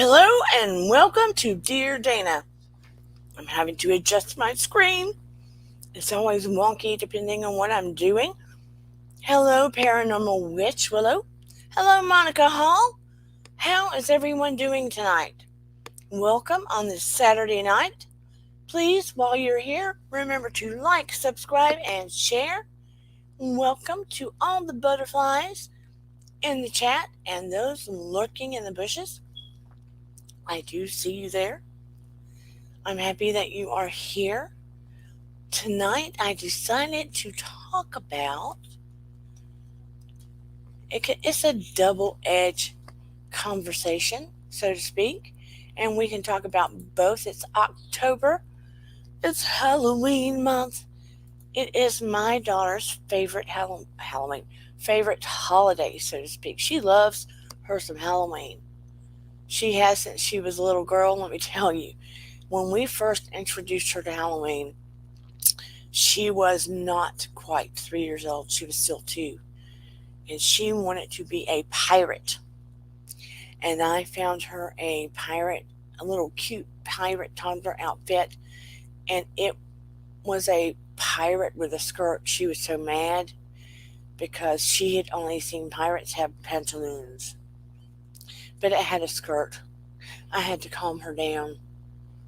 Hello, and welcome to Dear Dana. I'm having to adjust my screen. It's always wonky depending on what I'm doing. Hello, Paranormal Witch Willow. Hello, Monica Hall. How is everyone doing tonight? Welcome on this Saturday night. Please, while you're here, remember to like, subscribe, and share. Welcome to all the butterflies in the chat and those lurking in the bushes. I do see you there. I'm happy that you are here. Tonight I decided to talk about it's a double-edged conversation, so to speak, and we can talk about both. It's October. It's Halloween month. It is my daughter's favorite Halloween, favorite holiday, so to speak. She loves her some Halloween. She has since she was a little girl, let me tell you. When we first introduced her to Halloween, she was not quite 3 years old. She was still 2. And she wanted to be a pirate. And I found her a little cute pirate toddler outfit. And it was a pirate with a skirt. She was so mad because she had only seen pirates have pantaloons. But it had a skirt. I had to calm her down.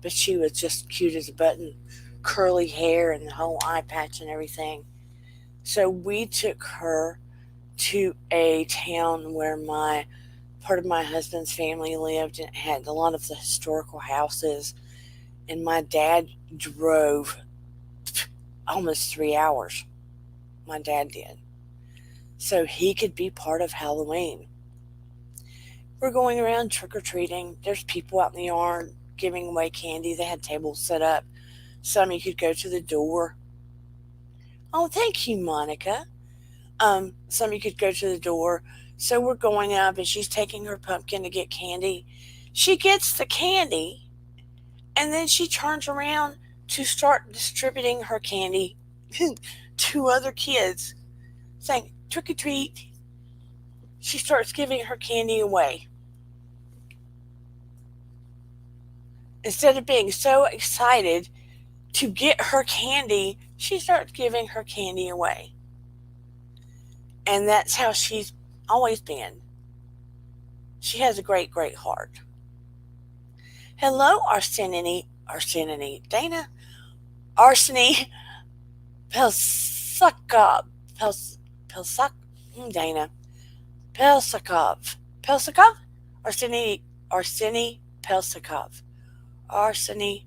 But she was just cute as a button. Curly hair and the whole eye patch and everything. So we took her to a town where part of my husband's family lived, and it had a lot of the historical houses. And my dad drove almost 3 hours. My dad did. So he could be part of Halloween. We're going around trick-or-treating. There's people out in the yard giving away candy. They had tables set up. Some you could go to the door. Oh, thank you, Monica. Some you could go to the door. So we're going up, and she's taking her pumpkin to get candy. She gets the candy, and then she turns around to start distributing her candy to other kids, saying, trick or treat. She starts giving her candy away. Instead of being so excited to get her candy, she starts giving her candy away. And that's how she's always been. She has a great, great heart. Hello, Arseny, Dana, Arseny, Pelsakov, Dana, Pelsakov, Arseny Pelsakov, Arseny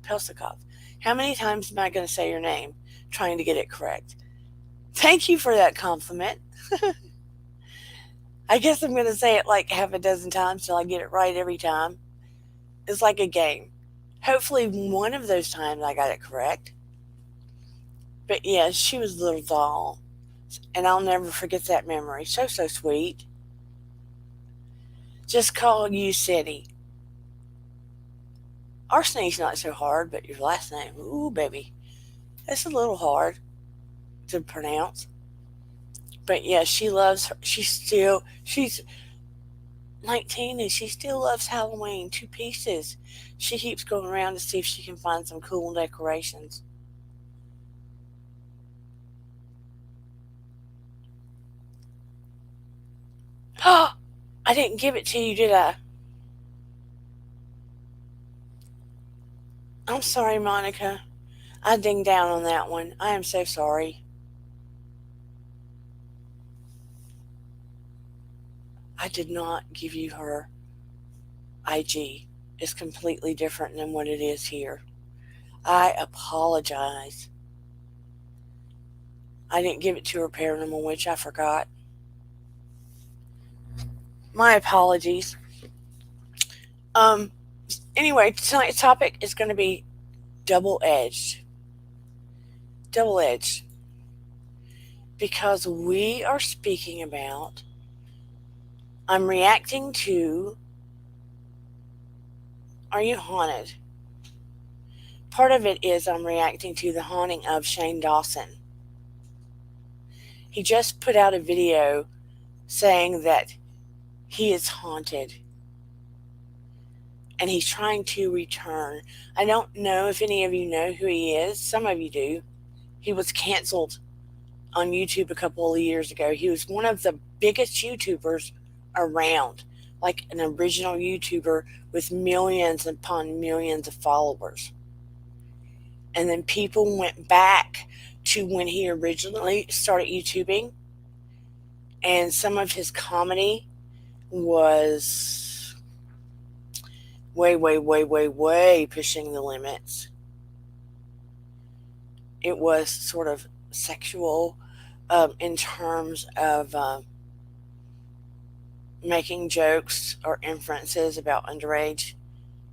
Pelsakov. How many times am I going to say your name trying to get it correct? Thank you for that compliment. I guess I'm going to say it like half a dozen times till I get it right every time. It's like a game. Hopefully one of those times I got it correct. But yeah, she was a little doll. And I'll never forget that memory. So sweet. Just call you City. Arseny's not so hard, but your last name, ooh, baby. It's a little hard to pronounce. But yeah, she's 19 and she still loves Halloween. 2 pieces. She keeps going around to see if she can find some cool decorations. Oh, I didn't give it to you, did I? I'm sorry, Monica. I dinged down on that one. I am so sorry. I did not give you her IG. It's completely different than what it is here. I apologize. I didn't give it to her, Paranormal Witch. I forgot. My apologies. Anyway, tonight's topic is going to be double-edged. Double-edged. Because we are speaking about, I'm reacting to, are you haunted? Part of it is I'm reacting to the Haunting of Shane Dawson. He just put out a video saying that he is haunted and he's trying to return. I don't know if any of you know who he is. Some of you do. He was canceled on YouTube a couple of years ago. He was one of the biggest YouTubers around, like an original YouTuber with millions upon millions of followers. And then people went back to when he originally started YouTubing, and some of his comedy was way, way, way, way, way pushing the limits. It was sort of sexual in terms of making jokes or inferences about underage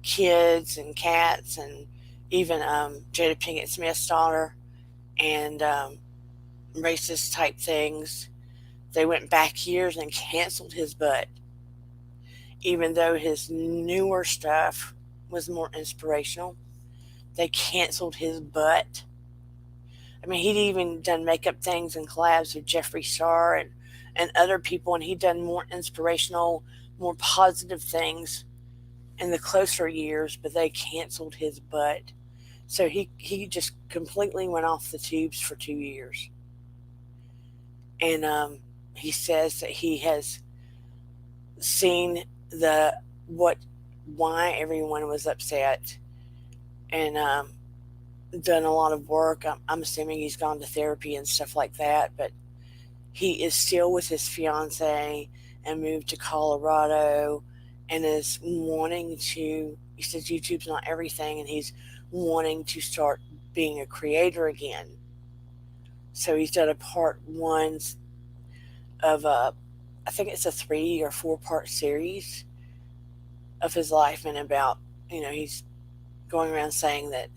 kids and cats, and even Jada Pinkett Smith's daughter, and racist type things. They went back years and canceled his butt, even though his newer stuff was more inspirational. They canceled his butt. I mean, he'd even done makeup things and collabs with Jeffree Star and other people, and he'd done more inspirational, more positive things in the closer years, but they canceled his butt. So he just completely went off the tubes for 2 years. And he says that he has seen the what why everyone was upset, and done a lot of work. I'm assuming he's gone to therapy and stuff like that, but he is still with his fiance and moved to Colorado and is wanting to. He says YouTube's not everything, and he's wanting to start being a creator again. So he's done a part one of I think it's a 3 or 4 part series of his life, and about, he's going around saying that,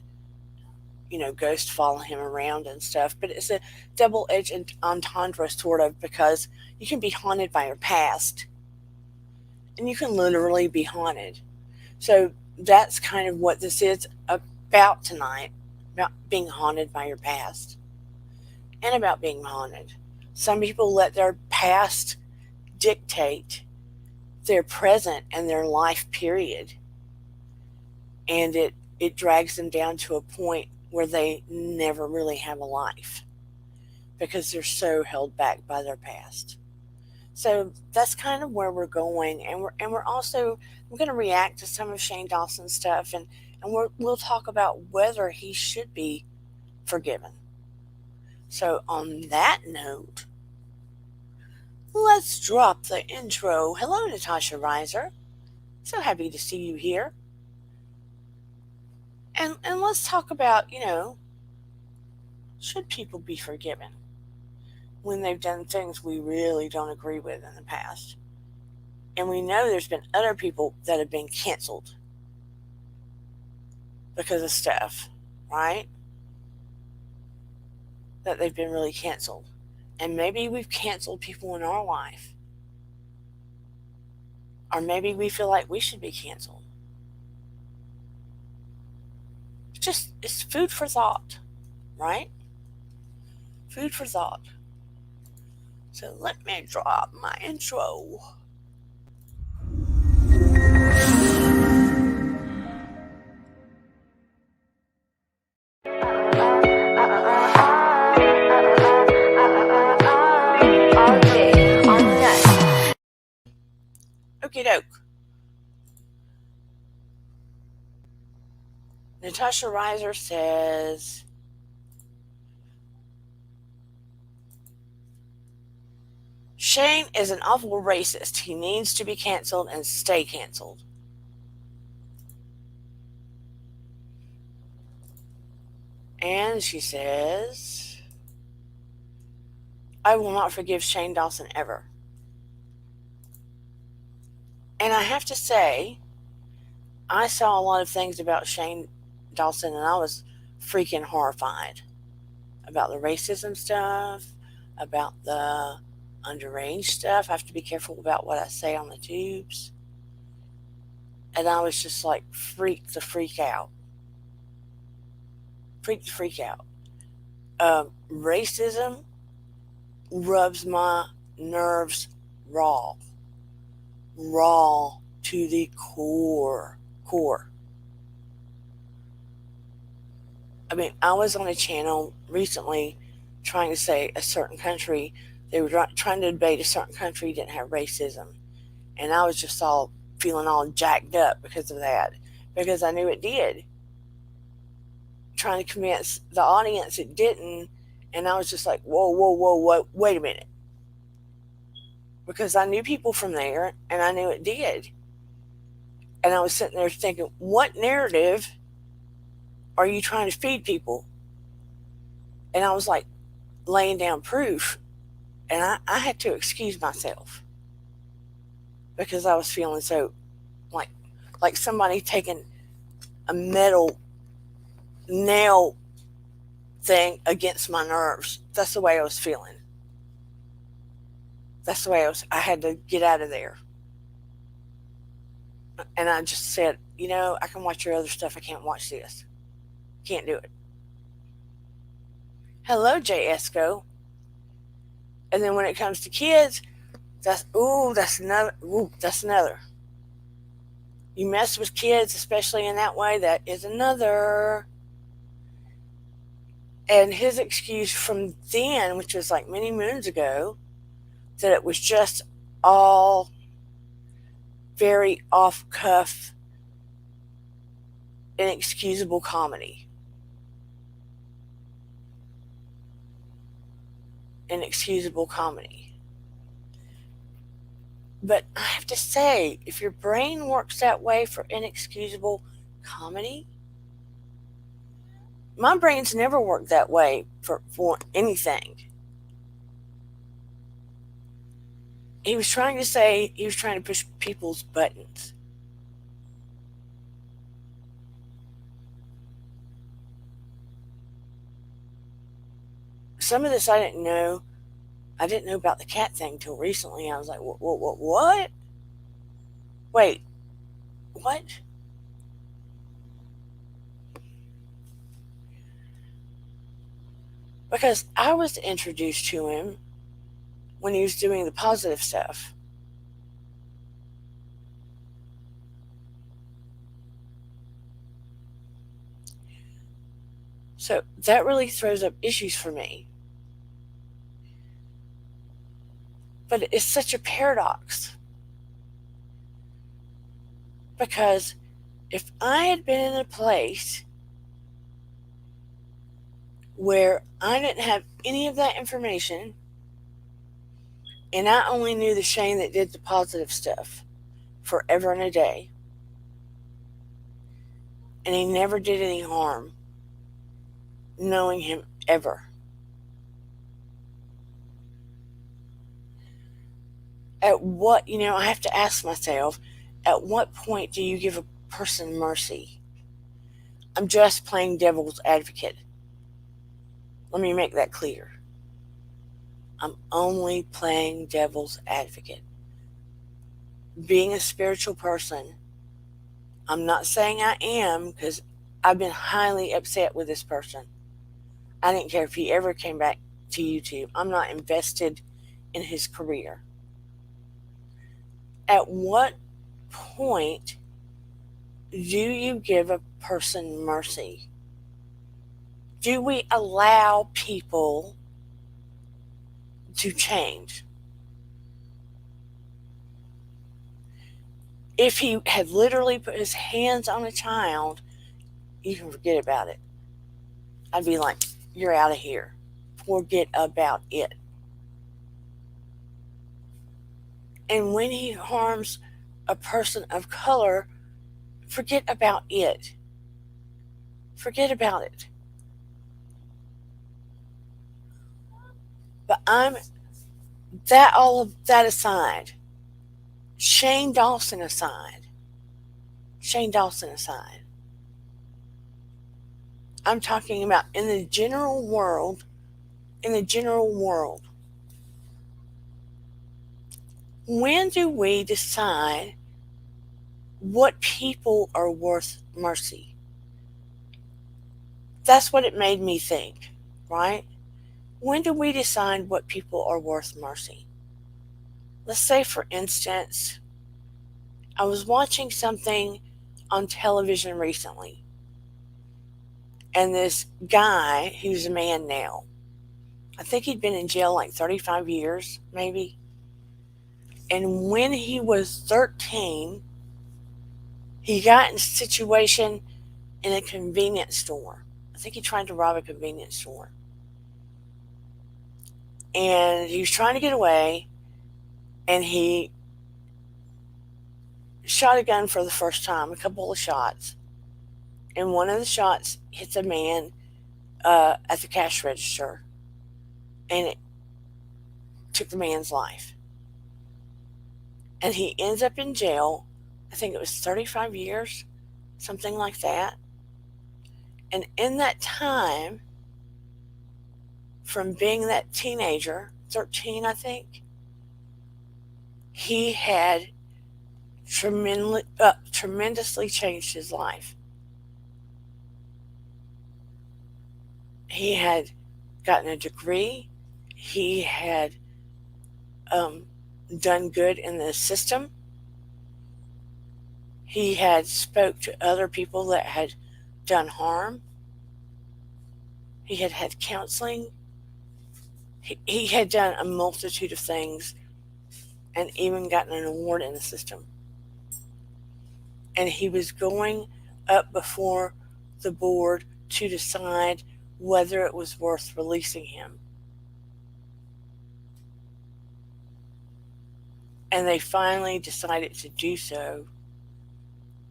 ghosts follow him around and stuff. But it's a double edged entendre, sort of, because you can be haunted by your past, and you can literally be haunted. So that's kind of what this is about tonight, about being haunted by your past and about being haunted. Some people let their past dictate their present and their life period, and it drags them down to a point where they never really have a life because they're so held back by their past. So that's kind of where we're going, and we're also, I'm going to react to some of Shane Dawson's stuff, and we'll talk about whether he should be forgiven. So on that note, let's drop the intro. Hello, Natasha Reiser. So happy to see you here. And let's talk about, should people be forgiven when they've done things we really don't agree with in the past? And we know there's been other people that have been canceled because of stuff, right? That they've been really canceled. And maybe we've canceled people in our life. Or maybe we feel like we should be canceled. It's food for thought, right? Food for thought. So let me drop my intro. Okie doke. Natasha Reiser says, Shane is an awful racist. He needs to be canceled and stay canceled. And she says, I will not forgive Shane Dawson ever. And I have to say, I saw a lot of things about Shane Dawson, and I was freaking horrified about the racism stuff, about the underage stuff. I have to be careful about what I say on the tubes. And I was just like, freak out. Freak out. Racism rubs my nerves raw. raw to the core. Core. I mean, I was on a channel recently trying to say a certain country, they were trying to debate a certain country didn't have racism. And I was just all feeling all jacked up because of that, because I knew it did. Trying to convince the audience it didn't. And I was just like, whoa, whoa, whoa, whoa, wait a minute. Because I knew people from there and I knew it did. And I was sitting there thinking, what narrative are you trying to feed people? And I was like laying down proof. And I had to excuse myself because I was feeling so like somebody taking a metal nail thing against my nerves. That's the way I was feeling. That's the way I had to get out of there. And I just said, I can watch your other stuff. I can't watch this. Can't do it. Hello, J. Esco. And then when it comes to kids, that's another. You mess with kids, especially in that way, that is another. And his excuse from then, which was like many moons ago, that it was just all very off cuff, inexcusable comedy. Inexcusable comedy. But I have to say, if your brain works that way for inexcusable comedy, my brain's never worked that way for anything. He was trying to say he was trying to push people's buttons. Some of this I didn't know. I didn't know about the cat thing till recently. I was like, what? Wait, what? Because I was introduced to him when he was doing the positive stuff. So that really throws up issues for me. But it's such a paradox. Because if I had been in a place where I didn't have any of that information and I only knew the Shane that did the positive stuff forever and a day, and he never did any harm, knowing him ever. At what, I have to ask myself, at what point do you give a person mercy? I'm just playing devil's advocate. Let me make that clear. I'm only playing devil's advocate. Being a spiritual person, I'm not saying I am, because I've been highly upset with this person. I didn't care if he ever came back to YouTube. I'm not invested in his career. At what point do you give a person mercy? Do we allow people to change? If he had literally put his hands on a child, you can forget about it. I'd be like, you're out of here. Forget about it. And when he harms a person of color, forget about it. Forget about it. But all of that aside, Shane Dawson aside, I'm talking about in the general world, when do we decide what people are worth mercy? That's what it made me think, right? When do we decide what people are worth mercy? Let's say, for instance, I was watching something on television recently, and this guy, who's a man now, I think he'd been in jail like 35 years, maybe. And when he was 13, he got in a situation in a convenience store. I think he tried to rob a convenience store. And he was trying to get away, and he shot a gun for the first time, a couple of shots. And one of the shots hits a man at the cash register, and it took the man's life. And he ends up in jail. I think it was 35 years, something like that. And in that time, from being that teenager, 13, I think, he had tremendously changed his life. He had gotten a degree. He had um, done good in the system. He had spoke to other people that had done harm. He had had counseling. He had done a multitude of things and even gotten an award in the system. And he was going up before the board to decide whether it was worth releasing him. And they finally decided to do so,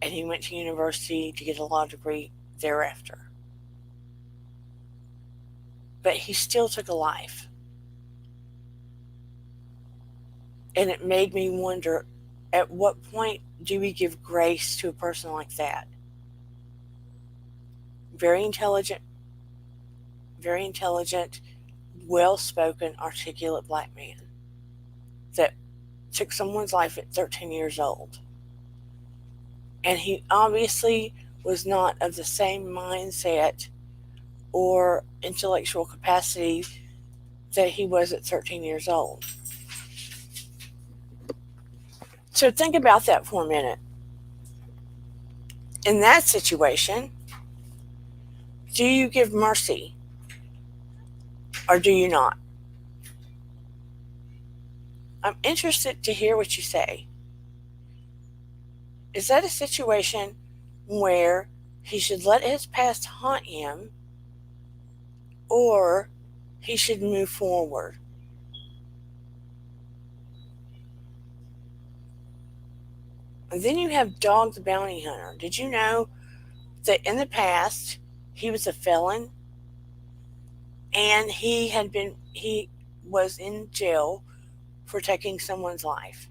and he went to university to get a law degree thereafter. But he still took a life. And it made me wonder, at what point do we give grace to a person like that? Very intelligent, well spoken, articulate black man that took someone's life at 13 years old. And he obviously was not of the same mindset or intellectual capacity that he was at 13 years old. So think about that for a minute. In that situation, do you give mercy or do you not? I'm interested to hear what you say. Is that a situation where he should let his past haunt him or he should move forward? And then you have Dog the Bounty Hunter. Did you know that in the past he was a felon and he was in jail for taking someone's life?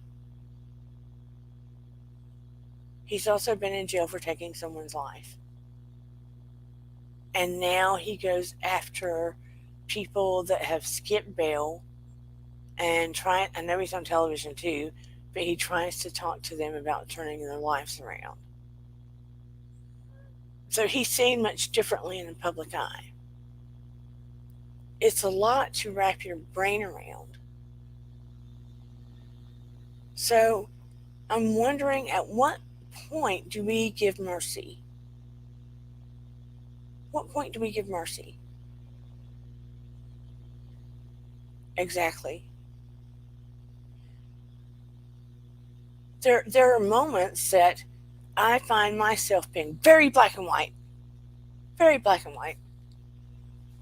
He's also been in jail for taking someone's life. And now he goes after people that have skipped bail and I know he's on television too, but he tries to talk to them about turning their lives around. So he's seen much differently in the public eye. It's a lot to wrap your brain around. So I'm wondering, at what point do we give mercy? What point do we give mercy? Exactly. There are moments that I find myself being very black and white, very black and white.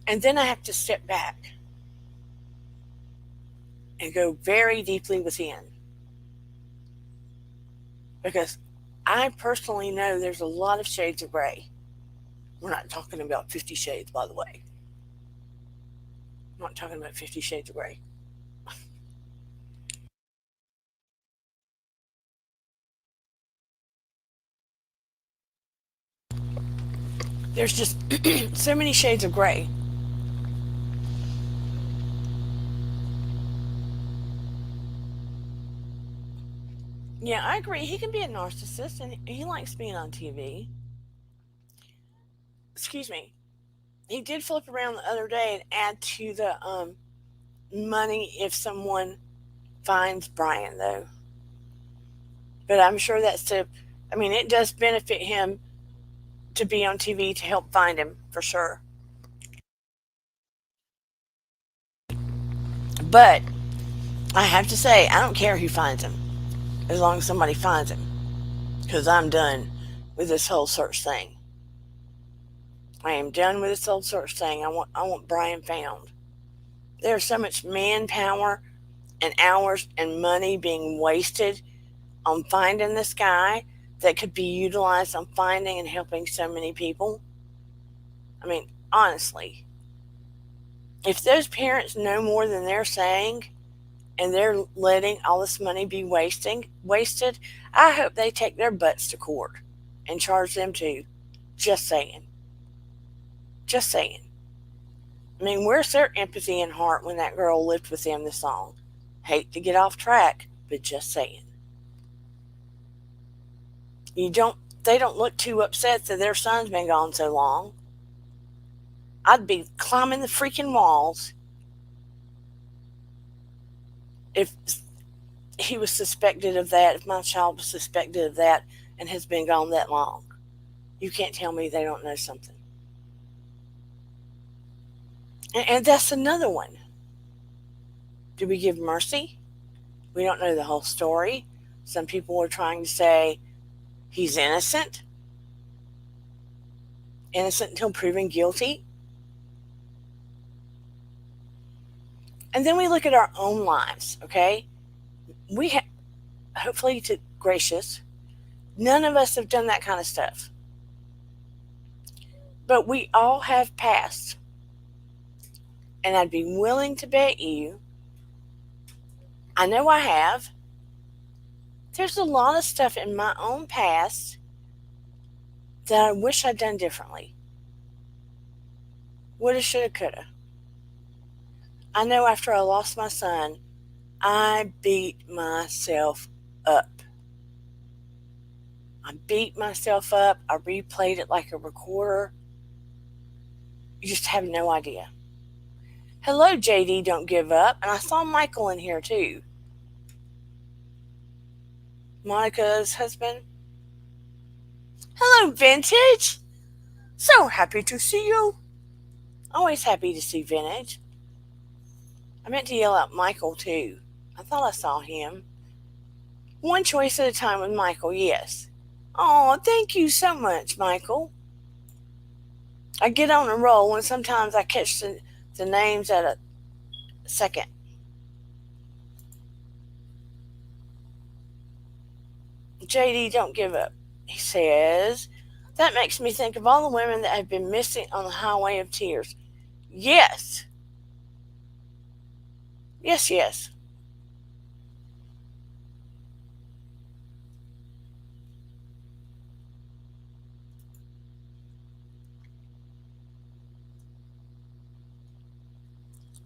And then I have to step back and go very deeply within. Because I personally know there's a lot of shades of gray. We're not talking about 50 Shades, by the way. I'm not talking about 50 Shades of Gray. There's just so many shades of gray. Yeah, I agree. He can be a narcissist and he likes being on TV. Excuse me. He did flip around the other day and add to the money if someone finds Brian, though. But I'm sure it does benefit him to be on TV to help find him for sure. But I have to say, I don't care who finds him as long as somebody finds him because I'm done with this whole search thing. I am done with this whole search thing. I want Brian found. There's so much manpower and hours and money being wasted on finding this guy that could be utilized on finding and helping so many people. Honestly, if those parents know more than they're saying and they're letting all this money be wasted, I hope they take their butts to court and charge them too. Just saying. Just saying. Where's their empathy and heart when that girl lived with them this long? Hate to get off track, but just saying. You don't they don't look too upset that their son's been gone so long. I'd be climbing the freaking walls if he was suspected of that, if my child was suspected of that and has been gone that long. You can't tell me they don't know something. And that's another one. Do we give mercy? We don't know the whole story. Some people are trying to say he's innocent. Innocent until proven guilty. And then we look at our own lives, okay? We have, hopefully to gracious, none of us have done that kind of stuff. But we all have passed. And I'd be willing to bet you, I know I have, there's a lot of stuff in my own past that I wish I'd done differently. Woulda, shoulda, coulda. I know after I lost my son, I beat myself up. I beat myself up. I replayed it like a recorder. You just have no idea. Hello, JD, don't give up. And I saw Michael in here too. Monica's husband. Hello, Vintage. So happy to see you. Always happy to see Vintage. I meant to yell out Michael too. I thought I saw him. One choice at a time with Michael, yes. Oh, thank you so much, Michael. I get on a roll and sometimes I catch the names at a second. JD, don't give up, he says. That makes me think of all the women that have been missing on the highway of tears. Yes. Yes, yes.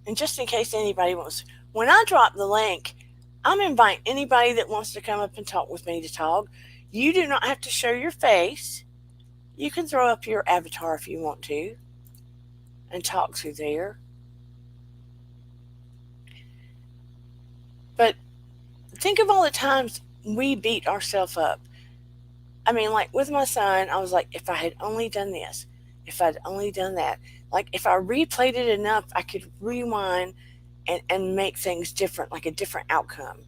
And just in case anybody wants, when I drop the link, I'm inviting anybody that wants to come up and talk with me to talk. You do not have to show your face. You can throw up your avatar if you want to and talk through there. But think of all the times we beat ourselves up. Like with my son, I was like, if I had only done this, if I'd only done that. Like if I replayed it enough, I could rewind and make things different, like a different outcome.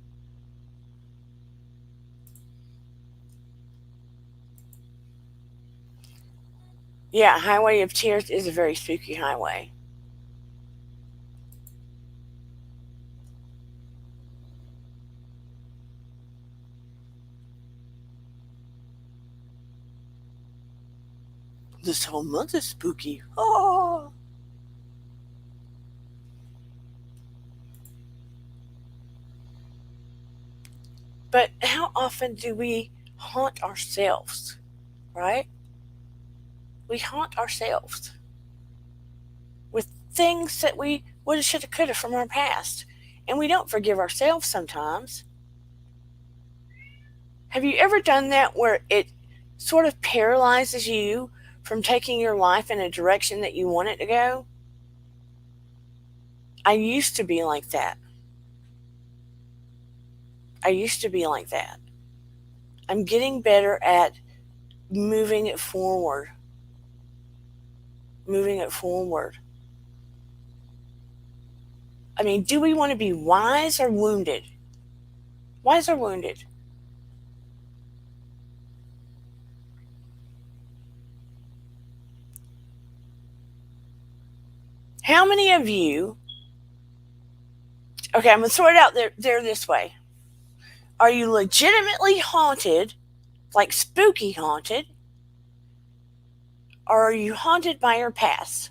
Yeah, Highway of Tears is a very spooky highway. This whole month is spooky. Oh. But how often do we haunt ourselves, right? We haunt ourselves with things that we woulda, shoulda, coulda from our past. And we don't forgive ourselves sometimes. Have you ever done that where it sort of paralyzes you from taking your life in a direction that you want it to go? I used to be like that. I used to be like that. I'm getting better at moving it forward. Moving it forward. I mean, do we want to be wise or wounded? Wise or wounded? How many of you, okay, I'm going to throw it out there this way. Are you legitimately haunted, like spooky haunted, or are you haunted by your past?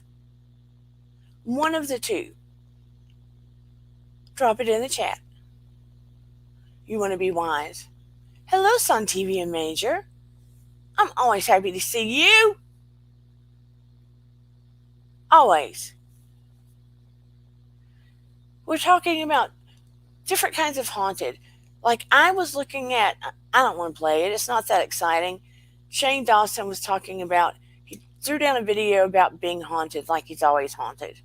One of the two. Drop it in the chat. You want to be wise. Hello, Sun TV and Major. I'm always happy to see you. Always. We're talking about different kinds of haunted. Like I was looking at, I don't want to play it, it's not that exciting. Shane Dawson was talking about, he threw down a video about being haunted like he's always haunted.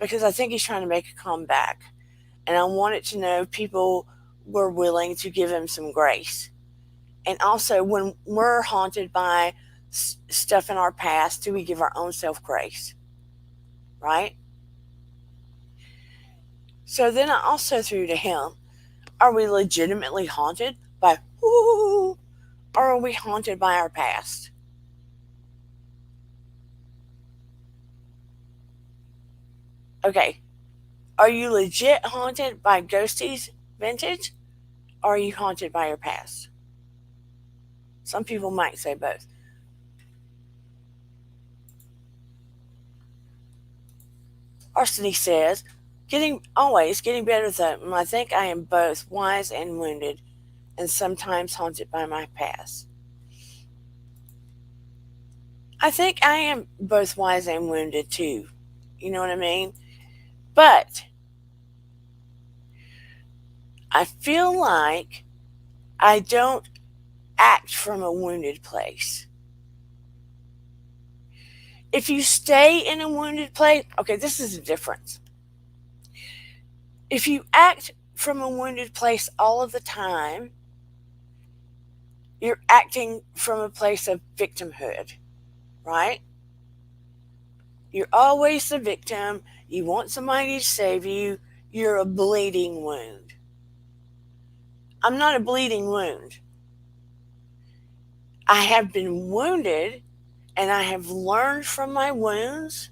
Because I think he's trying to make a comeback. And I wanted to know if people were willing to give him some grace. And also, when we're haunted by stuff in our past, do we give our own self grace? Right? So then I also threw to him, are we legitimately haunted by whoo, or are we haunted by our past? Okay, are you legit haunted by Ghosties Vintage, or are you haunted by your past? Some people might say both. Arseny says, getting better though. I think I am both wise and wounded, and sometimes haunted by my past. I think I am both wise and wounded too. You know what I mean? But I feel like I don't act from a wounded place. If you stay in a wounded place, okay, this is a difference. If you act from a wounded place all of the time, you're acting from a place of victimhood, right? You're always the victim. You want somebody to save you. You're a bleeding wound. I'm not a bleeding wound. I have been wounded and I have learned from my wounds,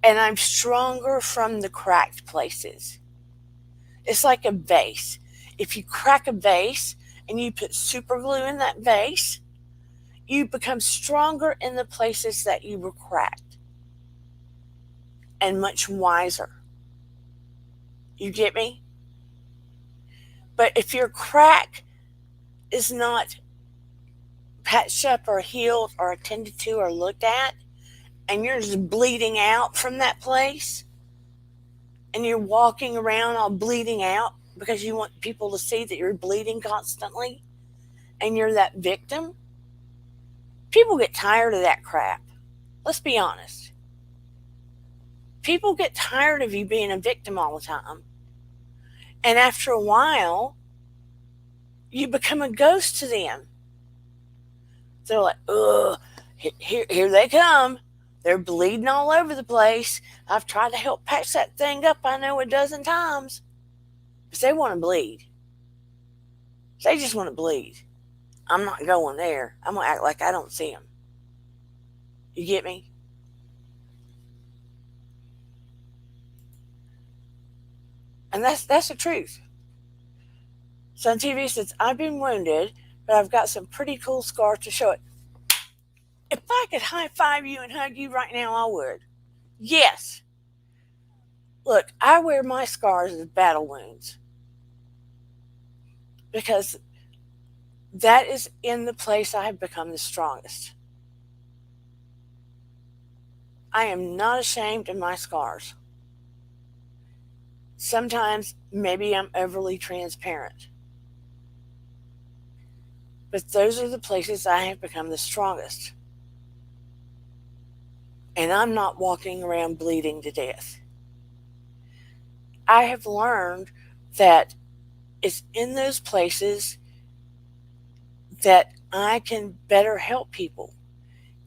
and I'm stronger from the cracked places. It's like a vase. If you crack a vase and you put super glue in that vase, you become stronger in the places that you were cracked and much wiser. You get me? But if your crack is not patched up or healed or attended to or looked at, and you're just bleeding out from that place, and you're walking around all bleeding out because you want people to see that you're bleeding constantly and you're that victim, people get tired of that crap. Let's be honest. People get tired of you being a victim all the time. And after a while, you become a ghost to them. They're like, ugh, here they come. They're bleeding all over the place. I've tried to help patch that thing up, I know, a dozen times. But they want to bleed. They just want to bleed. I'm not going there. I'm going to act like I don't see them. You get me? And that's the truth. Sun TV says, I've been wounded, but I've got some pretty cool scars to show it. If I could high five you and hug you right now, I would. Yes. Look, I wear my scars as battle wounds because that is in the place I have become the strongest. I am not ashamed of my scars. Sometimes maybe I'm overly transparent. But those are the places I have become the strongest. And I'm not walking around bleeding to death. I have learned that It's in those places that I can better help people.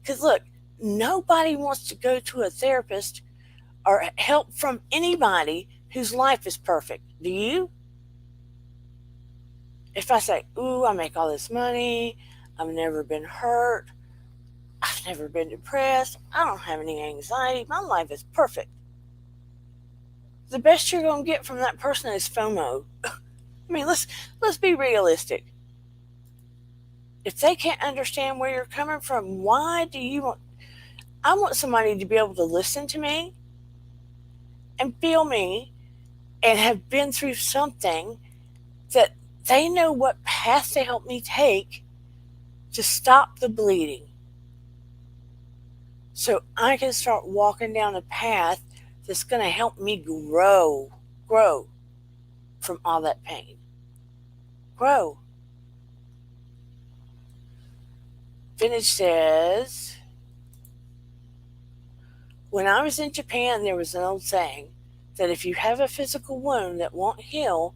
Because look, nobody wants to go to a therapist or help from anybody whose life is perfect. Do you? If I say, ooh, I make all this money, I've never been hurt, I've never been depressed, I don't have any anxiety, my life is perfect. The best you're going to get from that person is FOMO. I mean, let's be realistic. If they can't understand where you're coming from, why do you want? I want somebody to be able to listen to me and feel me and have been through something that they know what path to help me take to stop the bleeding. So I can start walking down a path that's going to help me grow from all that pain. Grow. Vintage says, when I was in Japan, there was an old saying that if you have a physical wound that won't heal,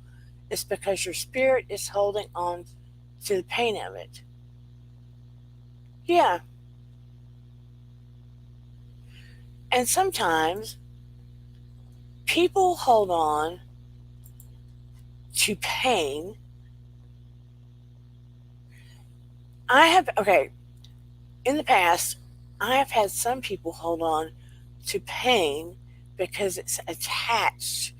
it's because your spirit is holding on to the pain of it. Yeah. And sometimes people hold on to pain. In the past, I have had some people hold on to pain because it's attached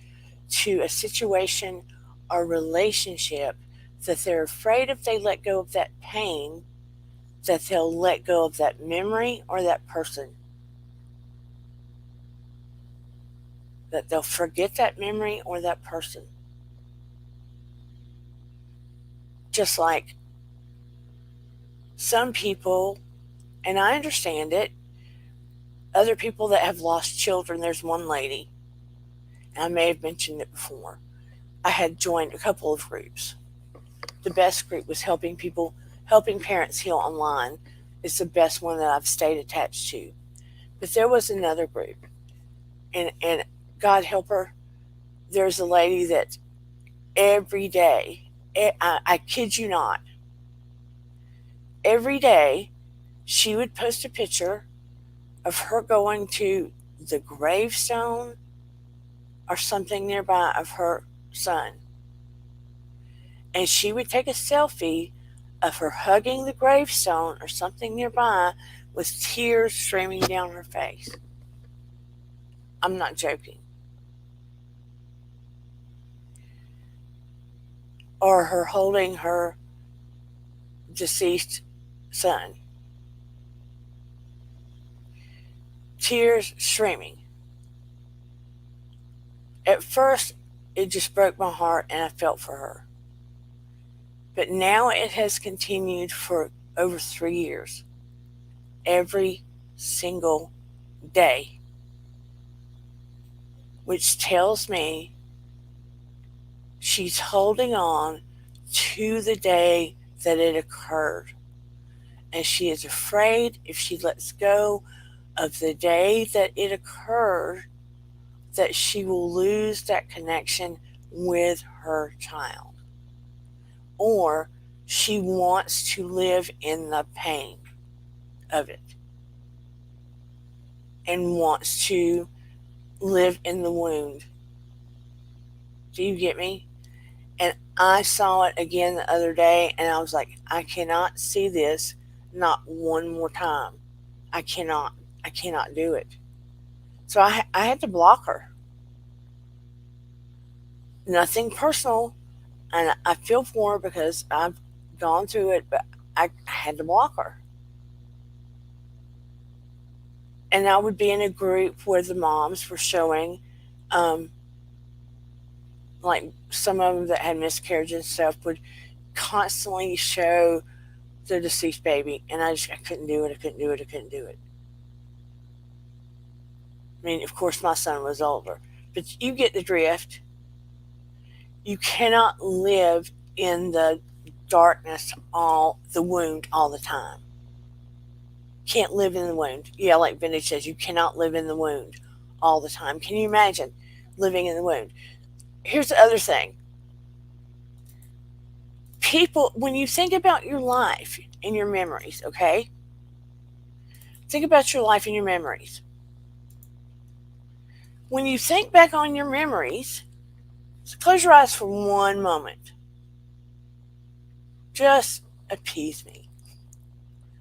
to a situation or relationship that they're afraid if they let go of that pain, that they'll let go of that memory or that person. That they'll forget that memory or that person. Just like some people, and I understand it, other people that have lost children, there's one lady, and I may have mentioned it before. I had joined a couple of groups. The best group was helping parents heal online. It's the best one that I've stayed attached to. But there was another group, and God help her, there's a lady that every day, I kid you not, every day she would post a picture of her going to the gravestone or something nearby of her son. And she would take a selfie of her hugging the gravestone or something nearby with tears streaming down her face. I'm not joking. Or her holding her deceased son. Tears streaming. At first, it just broke my heart and I felt for her. But now it has continued for over 3 years. Every single day. Which tells me she's holding on to the day that it occurred. And she is afraid if she lets go of the day that it occurred, that she will lose that connection with her child. Or she wants to live in the pain of it and wants to live in the wound. Do you get me? And I saw it again the other day and I was like, I cannot see this not one more time. I cannot do it. So I had to block her. Nothing personal. And I feel for her because I've gone through it, but I had to block her. And I would be in a group where the moms were showing, like some of them that had miscarriages and stuff would constantly show the deceased baby, and I couldn't do it. I mean, of course, my son was older, but you get the drift. You cannot live in the darkness, the wound all the time. Can't live in the wound. Yeah, like Vintage says, you cannot live in the wound all the time. Can you imagine living in the wound? Here's the other thing. People, when you think about your life and your memories, okay? Think about your life and your memories. When you think back on your memories, so close your eyes for one moment. Just appease me.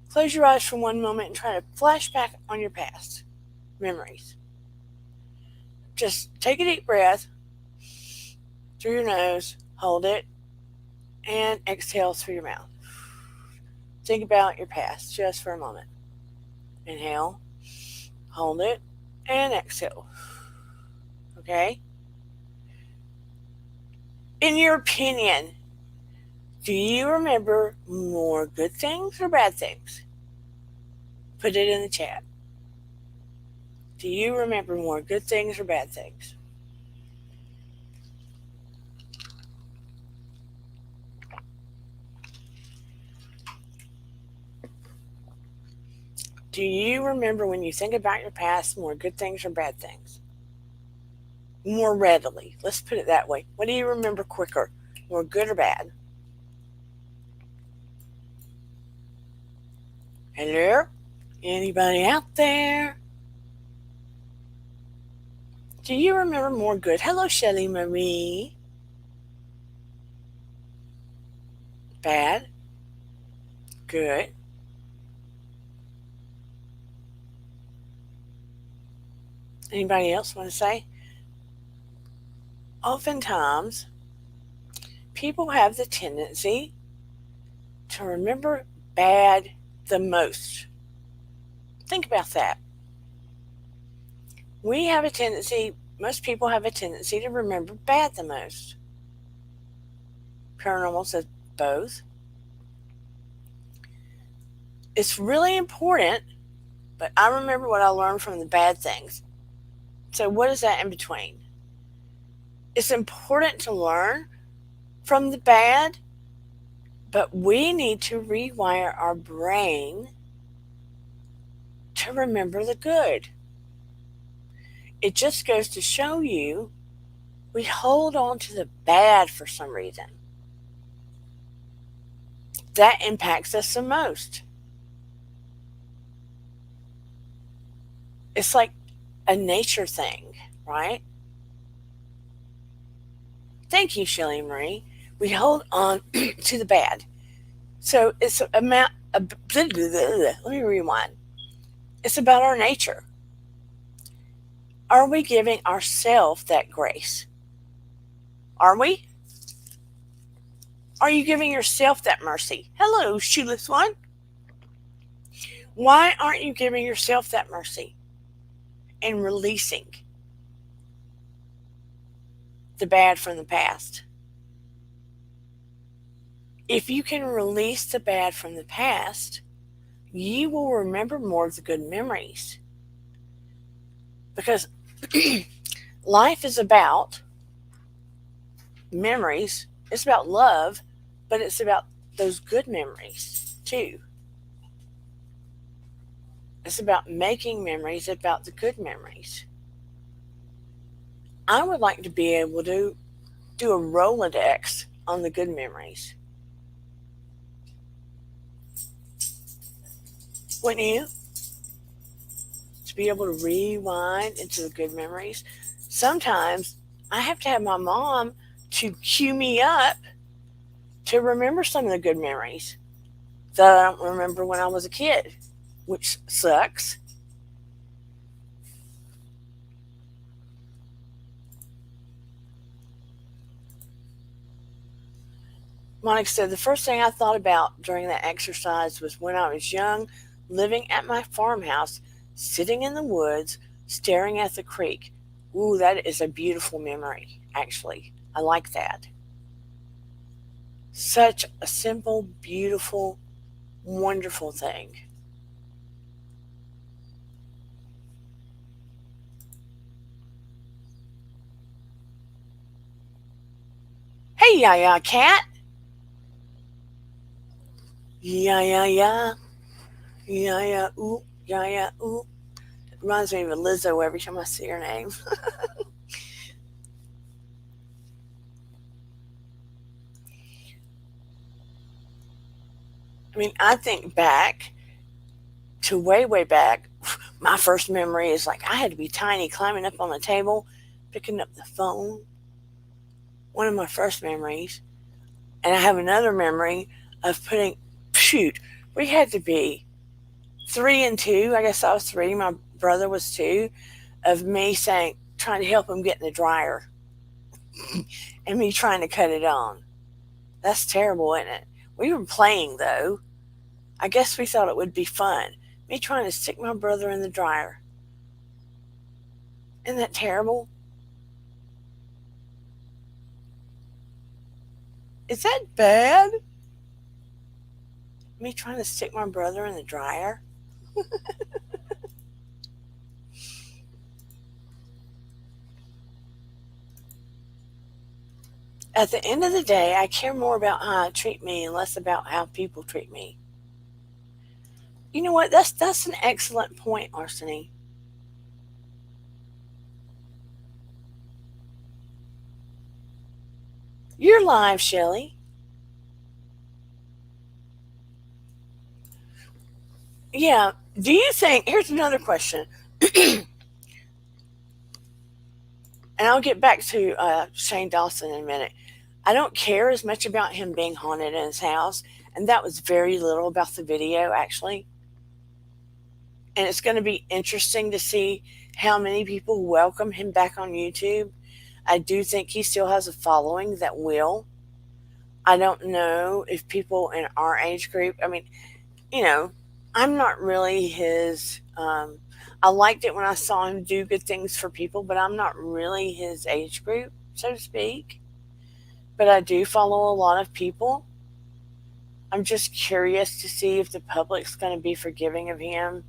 Close your eyes for one moment and try to flash back on your past memories. Just take a deep breath through your nose, hold it, and exhale through your mouth. Think about your past just for a moment. Inhale, hold it, and exhale. Okay? In your opinion, do you remember more good things or bad things? Put it in the chat. Do you remember more good things or bad things? Do you remember when you think about your past more good things or bad things? More readily. Let's put it that way. What do you remember quicker? More good or bad? Hello? Anybody out there? Do you remember more good? Hello, Shelly Marie. Bad? Good? Anybody else want to say? Oftentimes, people have the tendency to remember bad the most. Think about that. Most people have a tendency to remember bad the most. Paranormal says both. It's really important, but I remember what I learned from the bad things. So, what is that in between? It's important to learn from the bad, but we need to rewire our brain to remember the good. It just goes to show you we hold on to the bad for some reason. That impacts us the most. It's like a nature thing, right? Thank you, Shelly Marie. We hold on to the bad. So it's let me rewind. It's about our nature. Are we giving ourselves that grace? Are we? Are you giving yourself that mercy? Hello, shoeless one. Why aren't you giving yourself that mercy and releasing the bad from the past? If you can release the bad from the past, you will remember more of the good memories. Because life is about memories, it's about love, but it's about those good memories too. It's about making memories, about the good memories. I would like to be able to do a Rolodex on the good memories. Wouldn't you? To be able to rewind into the good memories. Sometimes I have to have my mom to cue me up to remember some of the good memories that I don't remember when I was a kid, which sucks. Monica said, the first thing I thought about during that exercise was when I was young, living at my farmhouse, sitting in the woods, staring at the creek. Ooh, that is a beautiful memory, actually. I like that. Such a simple, beautiful, wonderful thing. Hey, yeah, cat. Yeah. Yeah, ooh, yeah, ooh. It reminds me of Lizzo every time I see her name. I mean, I think back to way, way back. My first memory is like I had to be tiny, climbing up on the table, picking up the phone. One of my first memories. And I have another memory of shoot, we had to be 3 and 2. I guess I was 3. My brother was 2. Of me saying, trying to help him get in the dryer and me trying to cut it on. That's terrible, isn't it? We were playing though. I guess we thought it would be fun. Me trying to stick my brother in the dryer. Isn't that terrible? Is that bad? Me trying to stick my brother in the dryer? At the end of the day, I care more about how I treat me and less about how people treat me. You know what? That's an excellent point, Arseny. You're live, Shelley. Yeah. Do you think? Here's another question, and I'll get back to Shane Dawson in a minute. I don't care as much about him being haunted in his house, and that was very little about the video, actually. And it's going to be interesting to see how many people welcome him back on YouTube. I do think he still has a following that will. I don't know if people in our age group, I mean, you know, I'm not really his. I liked it when I saw him do good things for people, but I'm not really his age group, so to speak. But I do follow a lot of people. I'm just curious to see if the public's going to be forgiving of him.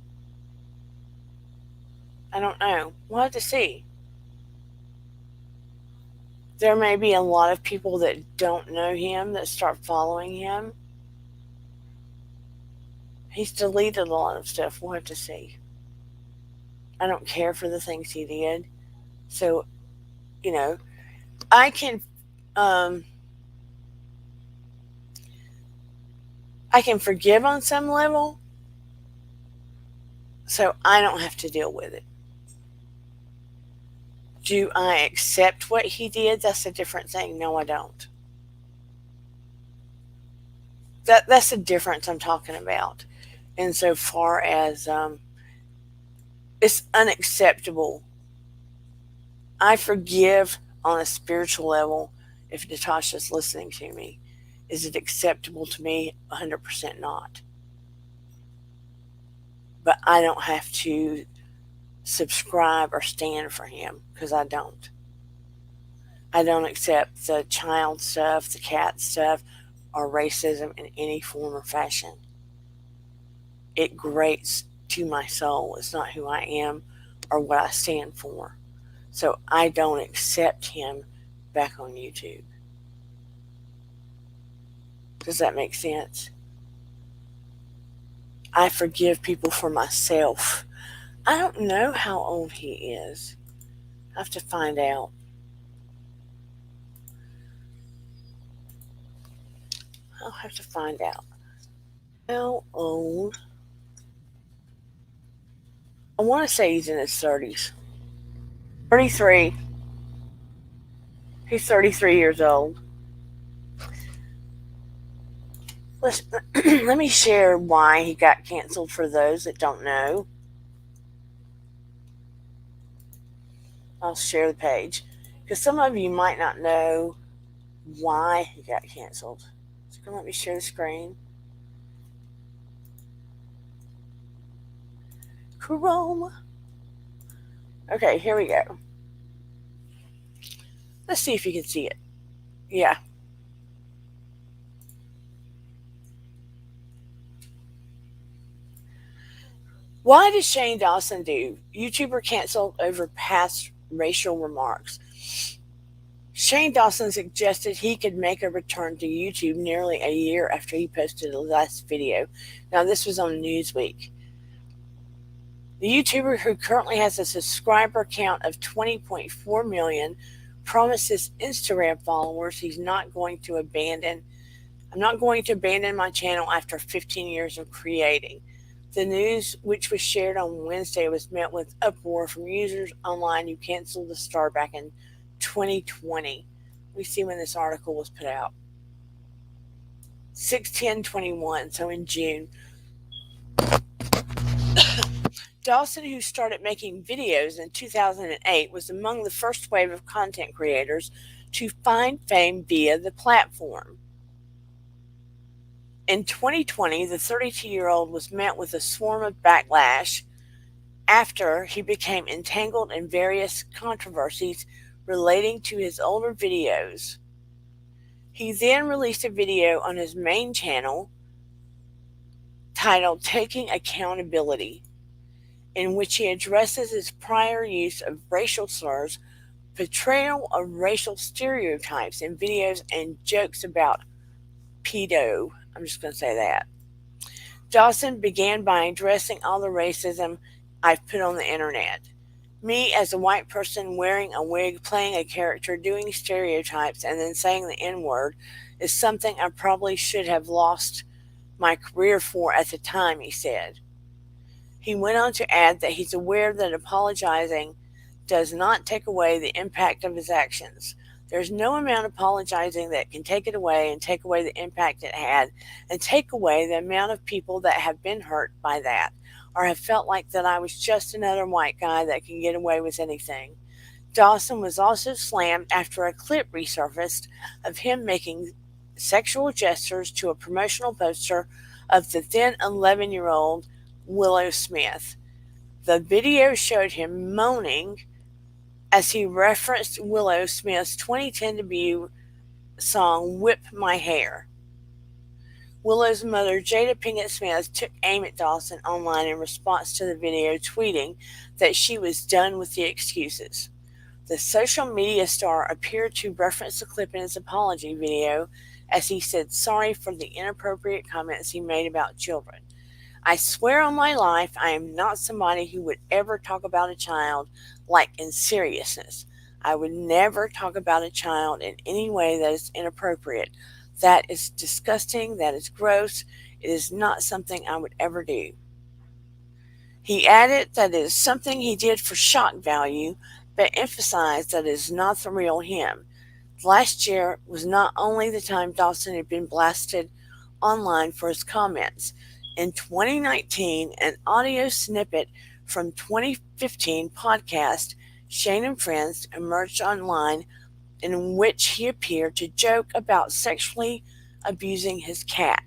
I don't know. We'll have to see. There may be a lot of people that don't know him that start following him. He's deleted a lot of stuff. We'll have to see. I don't care for the things he did. So, you know, I can um I can forgive on some level, so I don't have to deal with it. Do I accept what he did? That's a different thing. No, I don't. That's the difference I'm talking about. Insofar as it's unacceptable. I forgive on a spiritual level if Natasha's listening to me. Is it acceptable to me? 100% not. But I don't have to subscribe or stand for him because I don't. I don't accept the child stuff, the cat stuff, or racism in any form or fashion. It grates to my soul. It's not who I am or what I stand for. So I don't accept him back on YouTube. Does that make sense? I forgive people for myself. I don't know how old he is. I have to find out. I'll have to find out. How old? I want to say he's in his 30s. 33. He's 33 years old. Let's, let me share why he got canceled for those that don't know. I'll share the page because some of you might not know why he got canceled. So come let me share the screen. Chrome. Okay, here we go. Let's see if you can see it. Yeah. Why did Shane Dawson do? YouTuber canceled over past racial remarks. Shane Dawson suggested he could make a return to YouTube nearly a year after he posted the last video. Now, this was on Newsweek. The YouTuber, who currently has a subscriber count of 20.4 million, promises Instagram followers he's not going to abandon I'm not going to abandon my channel after 15 years of creating. The news, which was shared on Wednesday, was met with uproar from users online who canceled the star back in 2020. We see when this article was put out. 6/10/21, so in June. Dawson, who started making videos in 2008, was among the first wave of content creators to find fame via the platform. In 2020, the 32-year-old was met with a swarm of backlash after he became entangled in various controversies relating to his older videos. He then released a video on his main channel titled Taking Accountability, in which he addresses his prior use of racial slurs, portrayal of racial stereotypes in videos, and jokes about pedo. I'm just going to say that. Dawson began by addressing all the racism I've put on the internet. Me, as a white person wearing a wig, playing a character, doing stereotypes, and then saying the N word is something I probably should have lost my career for at the time, he said. He went on to add that he's aware that apologizing does not take away the impact of his actions. There's no amount of apologizing that can take it away and take away the impact it had and take away the amount of people that have been hurt by that or have felt like that I was just another white guy that can get away with anything. Dawson was also slammed after a clip resurfaced of him making sexual gestures to a promotional poster of the then 11-year-old Willow Smith. The video showed him moaning as he referenced Willow Smith's 2010 debut song Whip My Hair. Willow's mother, Jada Pinkett Smith, took aim at Dawson online in response to the video, tweeting that she was done with the excuses. The social media star appeared to reference the clip in his apology video as he said sorry for the inappropriate comments he made about children. I swear on my life, I am not somebody who would ever talk about a child like in seriousness. I would never talk about a child in any way that is inappropriate. That is disgusting. That is gross. It is not something I would ever do. He added that it is something he did for shock value, but emphasized that it is not the real him. Last year was not only the time Dawson had been blasted online for his comments. In 2019, an audio snippet from 2015 podcast Shane and Friends emerged online in which he appeared to joke about sexually abusing his cat.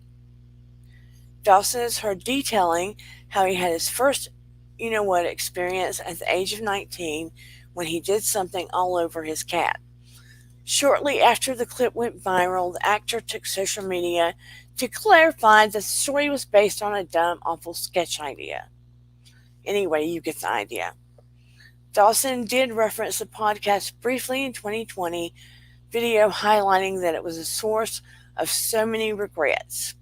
Dawson is heard detailing how he had his first you-know-what experience at the age of 19 when he did something all over his cat. Shortly after the clip went viral, the actor took social media to clarify that the story was based on a dumb, awful sketch idea. Anyway, you get the idea. Dawson did reference the podcast briefly in 2020 video, highlighting that it was a source of so many regrets.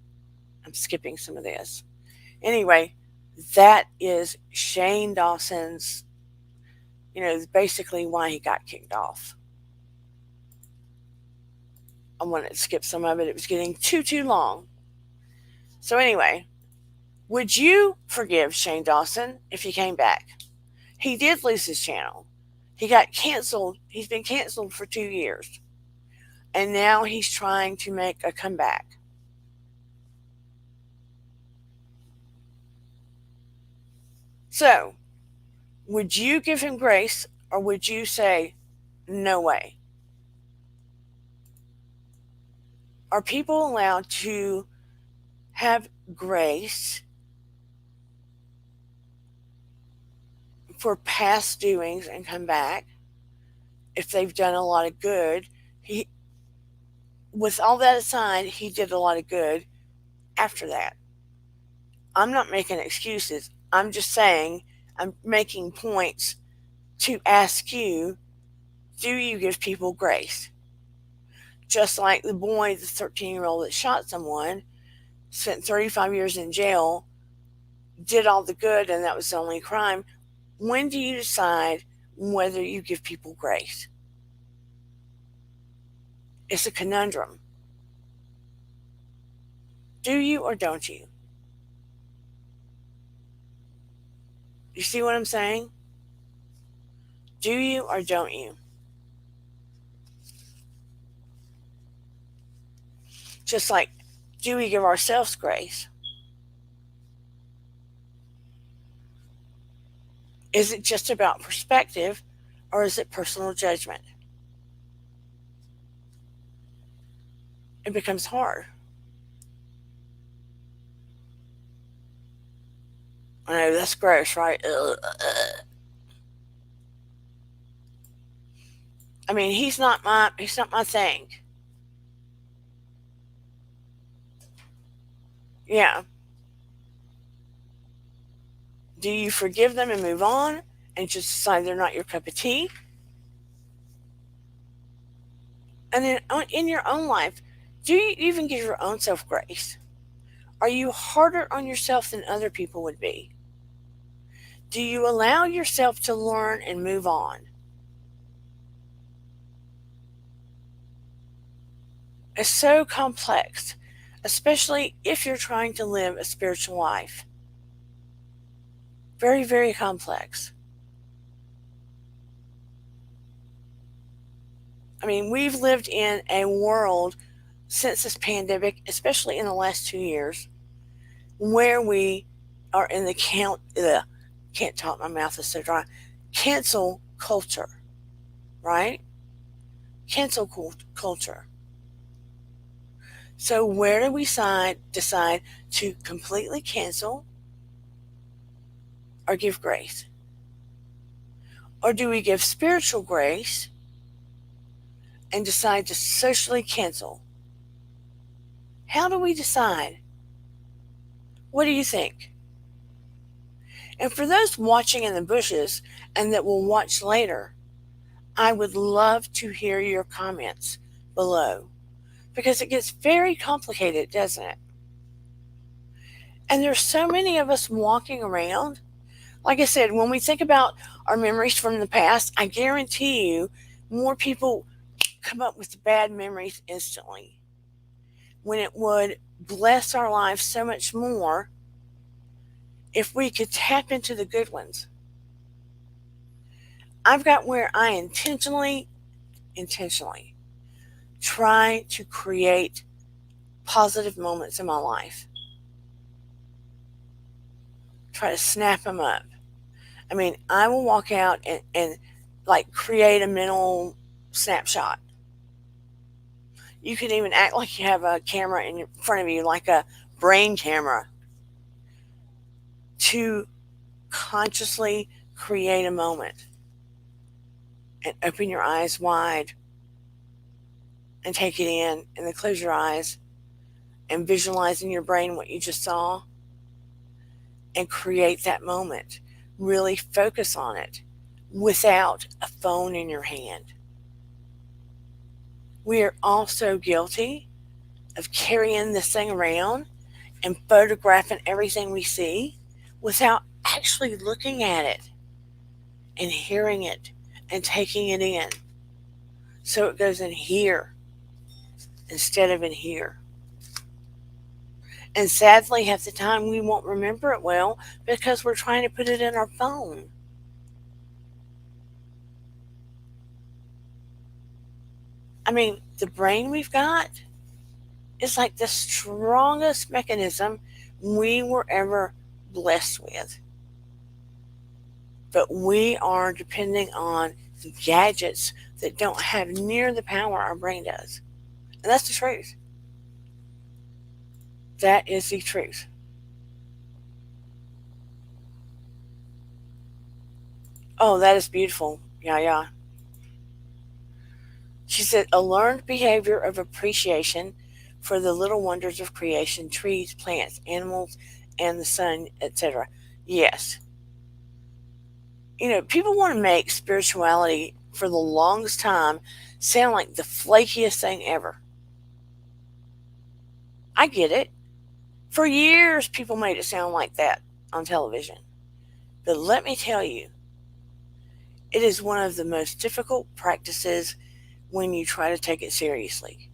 I'm skipping some of this. Anyway, that is Shane Dawson's, basically why he got kicked off. I wanted to skip some of it. It was getting too long. So anyway, would you forgive Shane Dawson if he came back? He did lose his channel. He got canceled. He's been canceled for 2 years. And now he's trying to make a comeback. So, would you give him grace or would you say, no way? Are people allowed to have grace for past doings and come back if they've done a lot of good? With all that aside, he did a lot of good after that. I'm not making excuses. I'm just saying, I'm making points to ask you, do you give people grace? Just like the boy, the 13-year-old that shot someone, spent 35 years in jail, did all the good, and that was the only crime. When do you decide whether you give people grace? It's a conundrum. Do you or don't you? You see what I'm saying? Do you or don't you? Just like, do we give ourselves grace? Is it just about perspective or is it personal judgment? It becomes hard. I know that's gross, right? Ugh, ugh. I mean, he's not my thing. Yeah. Do you forgive them and move on and just decide they're not your cup of tea? And then in your own life, do you even give your own self grace? Are you harder on yourself than other people would be? Do you allow yourself to learn and move on? It's so complex, especially if you're trying to live a spiritual life. Very, very complex. I mean, we've lived in a world since this pandemic, especially in the last 2 years, where we are in the can't talk, my mouth is so dry, cancel culture, right? Cancel culture. So where do we decide to completely cancel or give grace? Or do we give spiritual grace and decide to socially cancel? How do we decide? What do you think? And for those watching in the bushes and that will watch later, I would love to hear your comments below because it gets very complicated, doesn't it? And there's so many of us walking around. Like I said, when we think about our memories from the past, I guarantee you more people come up with bad memories instantly when it would bless our lives so much more if we could tap into the good ones. I've got where I intentionally try to create positive moments in my life. Try to snap them up. I mean, I will walk out and like create a mental snapshot. You can even act like you have a camera in front of you, like a brain camera, to consciously create a moment and open your eyes wide and take it in, and then close your eyes and visualize in your brain what you just saw and create that moment. Really focus on it without a phone in your hand. We are all so guilty of carrying this thing around and photographing everything we see without actually looking at it and hearing it and taking it in. So it goes in here instead of in here. And sadly, half the time we won't remember it well because we're trying to put it in our phone. I mean, the brain we've got is like the strongest mechanism we were ever blessed with. But we are depending on gadgets that don't have near the power our brain does. And that's the truth. That is the truth. Oh, that is beautiful. Yeah, yeah. She said, a learned behavior of appreciation for the little wonders of creation, trees, plants, animals, and the sun, etc. Yes. You know, people want to make spirituality for the longest time sound like the flakiest thing ever. I get it. For years, people made it sound like that on television. But let me tell you, it is one of the most difficult practices when you try to take it seriously.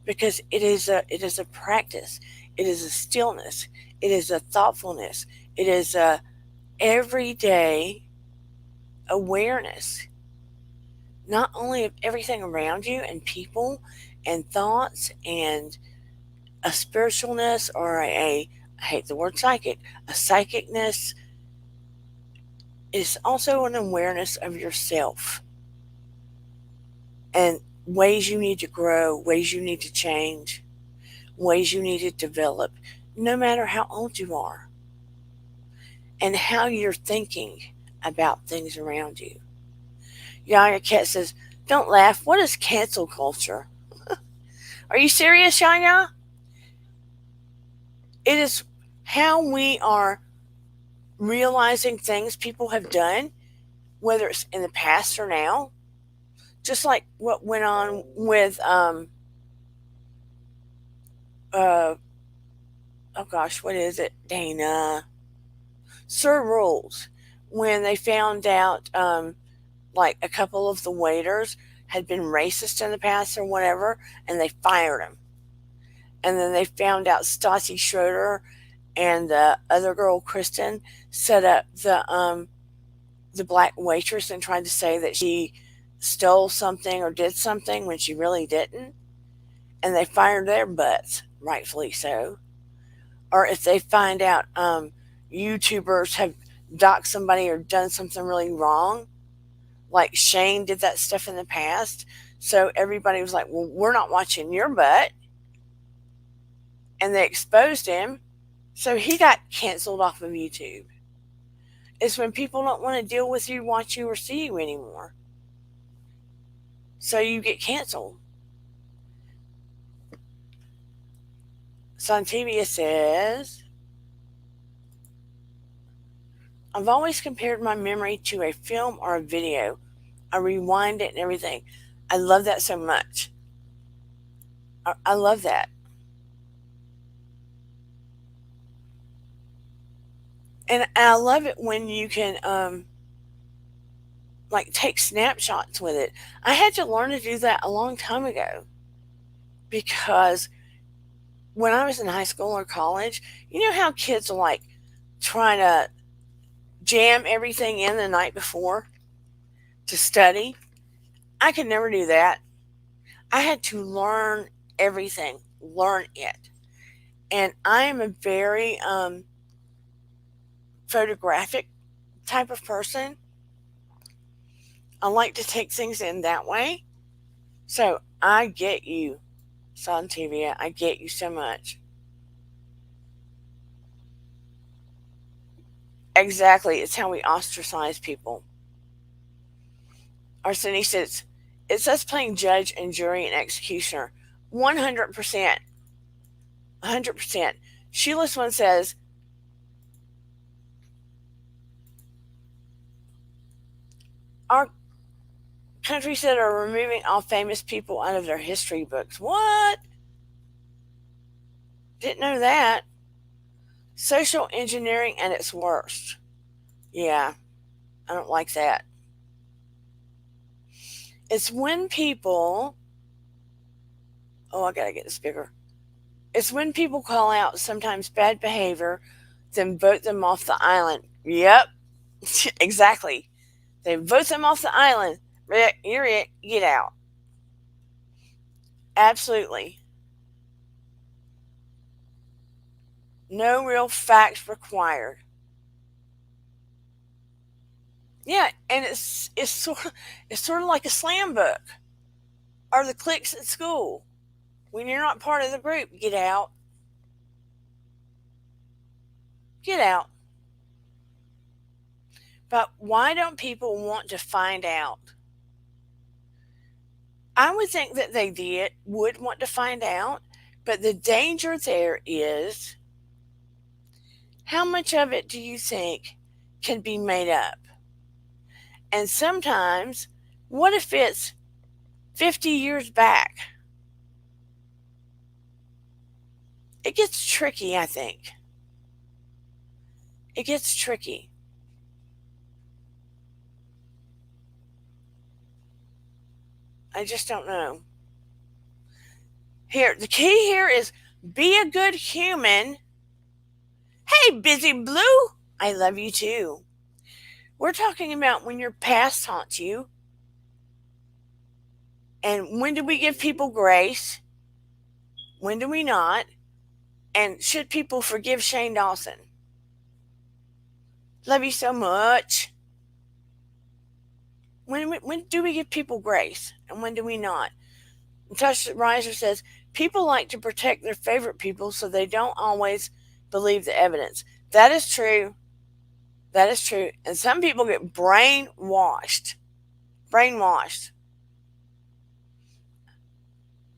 because it is a practice. It is a stillness. It is a thoughtfulness. It is a everyday awareness, not only of everything around you and people and thoughts and a spiritualness or I hate the word psychic, a psychicness is also an awareness of yourself and ways you need to grow, ways you need to change, ways you need to develop, no matter how old you are, and how you're thinking about things around you. Yaya Cat says, "Don't laugh. What is cancel culture?" Are you serious, Yaya? It is how we are realizing things people have done, whether it's in the past or now. Just like what went on with uh oh gosh, what is it, Dana? Sir Rules, when they found out like a couple of the waiters had been racist in the past or whatever, and they fired him. And then they found out Stassi Schroeder and the other girl, Kristen, set up the black waitress and tried to say that she stole something or did something when she really didn't. And they fired their butts, rightfully so. Or if they find out YouTubers have doxed somebody or done something really wrong, like Shane did that stuff in the past. So everybody was like, well, we're not watching your butt. And they exposed him. So he got canceled off of YouTube. It's when people don't want to deal with you, watch you, or see you anymore. So you get canceled. Santivia says, I've always compared my memory to a film or a video. I rewind it and everything. I love that so much. I love that. And I love it when you can like take snapshots with it. I had to learn to do that a long time ago because when I was in high school or college, you know how kids are like trying to jam everything in the night before to study? I could never do that. I had to learn everything, learn it. And I am a very photographic type of person. I like to take things in that way. So I get you, Santivia. I get you so much. Exactly. It's how we ostracize people. Arsene says, it's us playing judge and jury and executioner. 100%. 100%. Sheila's one says, our country said are removing all famous people out of their history books. What? Didn't know that. Social engineering at its worst. Yeah, I don't like that. It's when people, oh, I gotta get this bigger. It's when people call out sometimes bad behavior, then vote them off the island. Yep, exactly. They vote them off the island. You're it, get out. Absolutely. No real facts required. Yeah, and it's sort of like a slam book or the cliques at school. When you're not part of the group, get out. Get out. But why don't people want to find out? I would think that they would want to find out, but the danger there is how much of it do you think can be made up? And sometimes, what if it's 50 years back? It gets tricky, I think. It gets tricky. I just don't know. Here, the key here is be a good human. Hey, Busy Blue, I love you too. We're talking about when your past haunts you. And when do we give people grace? When do we not? And should people forgive Shane Dawson? Love you so much. When do we give people grace? And when do we not? Touch Riser says, people like to protect their favorite people so they don't always believe the evidence. That is true. That is true. And some people get brainwashed. Brainwashed.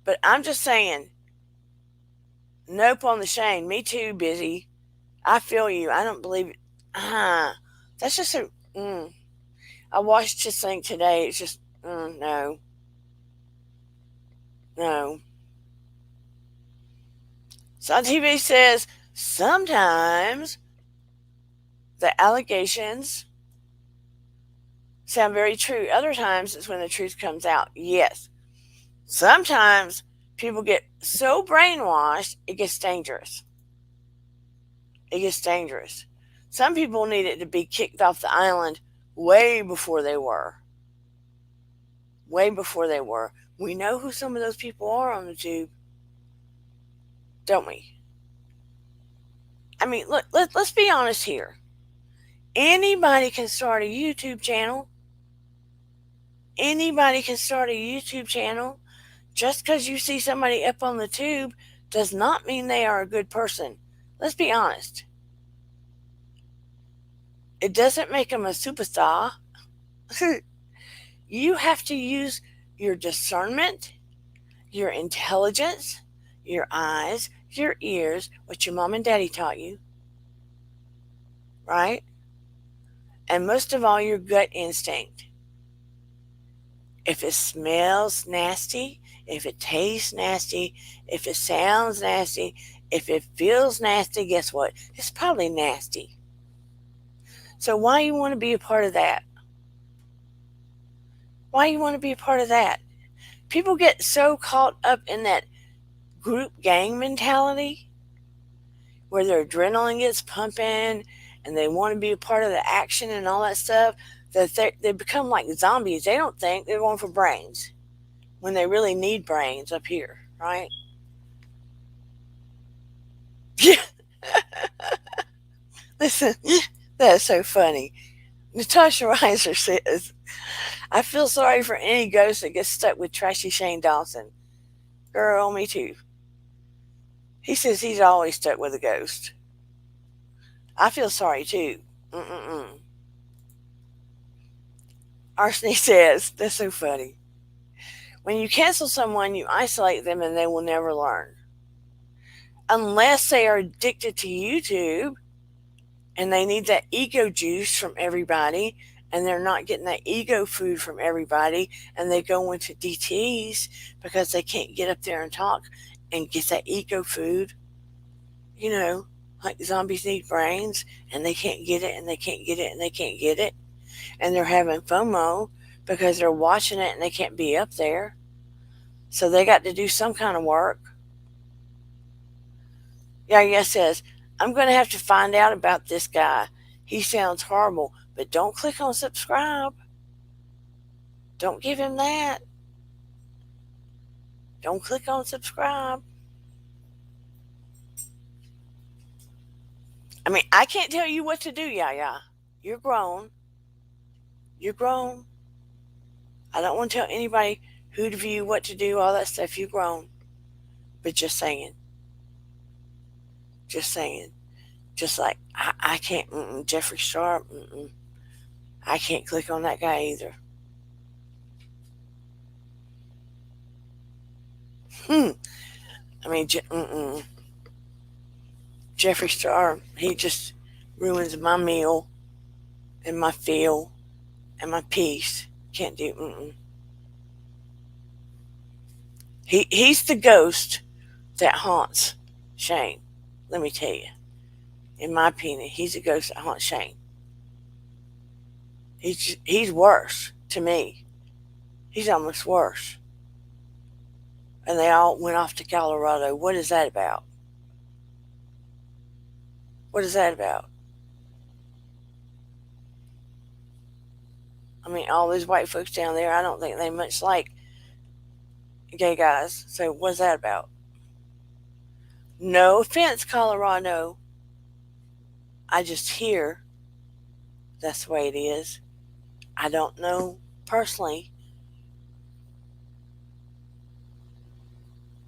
But I'm just saying, nope on the Shane. Me too, Busy. I feel you. I don't believe it. That's just a. I watched this thing today. It's just, no. No. Sun TV says sometimes the allegations sound very true. Other times it's when the truth comes out. Yes. Sometimes people get so brainwashed, it gets dangerous. It gets dangerous. Some people needed to be kicked off the island way before they were. Way before they were. We know who some of those people are on the tube, don't we? I mean, look, let's be honest here. Anybody can start a YouTube channel. Anybody can start a YouTube channel. Just because you see somebody up on the tube does not mean they are a good person. Let's be honest. It doesn't make them a superstar. You have to use your discernment, your intelligence, your eyes, your ears, what your mom and daddy taught you, right? And most of all, your gut instinct. If it smells nasty, if it tastes nasty, if it sounds nasty, if it feels nasty, guess what? It's probably nasty. So why you want to be a part of that? Why you want to be a part of that? People get so caught up in that group gang mentality where their adrenaline gets pumping and they want to be a part of the action and all that stuff that they become like zombies. They don't think, they're going for brains when they really need brains up here, right? Yeah. Listen, that is so funny. Natasha Reiser says, I feel sorry for any ghost that gets stuck with trashy Shane Dawson. Girl, me too. He says he's always stuck with a ghost. I feel sorry too. Arseny says, that's so funny. When you cancel someone, you isolate them and they will never learn. Unless they are addicted to YouTube and they need that ego juice from everybody and they're not getting that ego food from everybody and they go into DTs because they can't get up there and talk and get that ego food. You know, like zombies need brains and they can't get it and they can't get it and they can't get it. And they're having FOMO because they're watching it and they can't be up there. So they got to do some kind of work. Yaya says, I'm going to have to find out about this guy. He sounds horrible, but don't click on subscribe. Don't give him that. Don't click on subscribe. I mean, I can't tell you what to do, Yaya. You're grown. You're grown. I don't want to tell anybody who to view, what to do, all that stuff. You're grown. But just saying. Just saying. Just like, I can't, Jeffree Star, I can't click on that guy either. I mean, Jeffree Star, he just ruins my meal and my feel and my peace. Can't do, He's the ghost that haunts Shane. Let me tell you. In my opinion, he's a ghost that haunts Shane. He's worse to me. He's almost worse. and they all went off to Colorado. What is that about? What is that about? I mean, all these white folks down there, I don't think they much like gay guys. So what's that about? No offense, Colorado. I just hear that's the way it is. I don't know personally.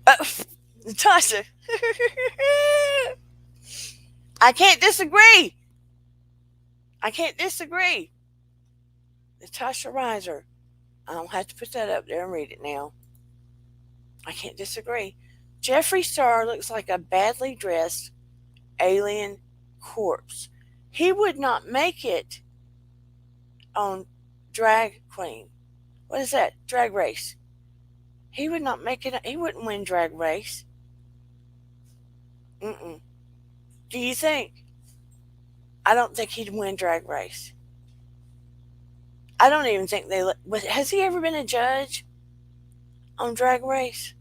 Oh, Natasha. I can't disagree. I can't disagree. Natasha Reiser. I don't have to put that up there and read it now. I can't disagree. Jeffree Star looks like a badly dressed alien corpse. He would not make it on Drag Queen. What is that? Drag Race. He would not make it. He wouldn't win Drag Race. Mm-mm. Do you think? I don't think he'd win Drag Race. I don't even think they. Has he ever been a judge on Drag Race?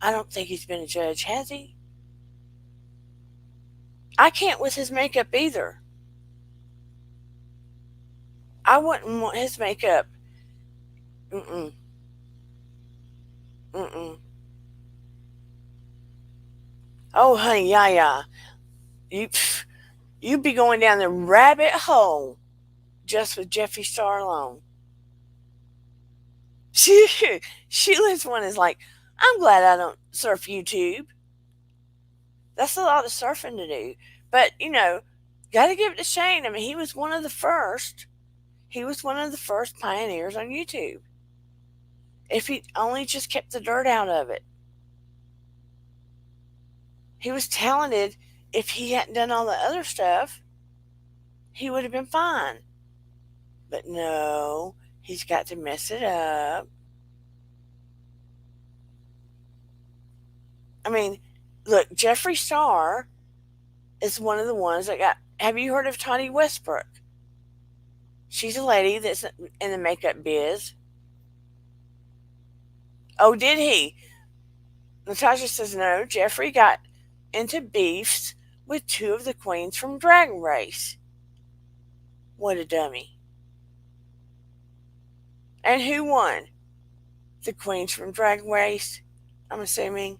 I don't think he's been a judge, has he? I can't with his makeup either. I wouldn't want his makeup. Mm-mm. Mm-mm. Oh, honey, yeah. You, you'd be going down the rabbit hole just with Jeffree Star alone. She, Sheila's one is like, I'm glad I don't surf YouTube. That's a lot of surfing to do. But, got to give it to Shane. I mean, he was one of the first. He was one of the first pioneers on YouTube. If he only just kept the dirt out of it. He was talented. If he hadn't done all the other stuff, he would have been fine. But no, he's got to mess it up. I mean, look, Jeffree Star is one of the ones that got. Have you heard of Tawny Westbrook? She's a lady that's in the makeup biz. Oh, did he? Natasha says no. Jeffree got into beefs with two of the queens from Drag Race. What a dummy. And who won? The queens from Drag Race, I'm assuming.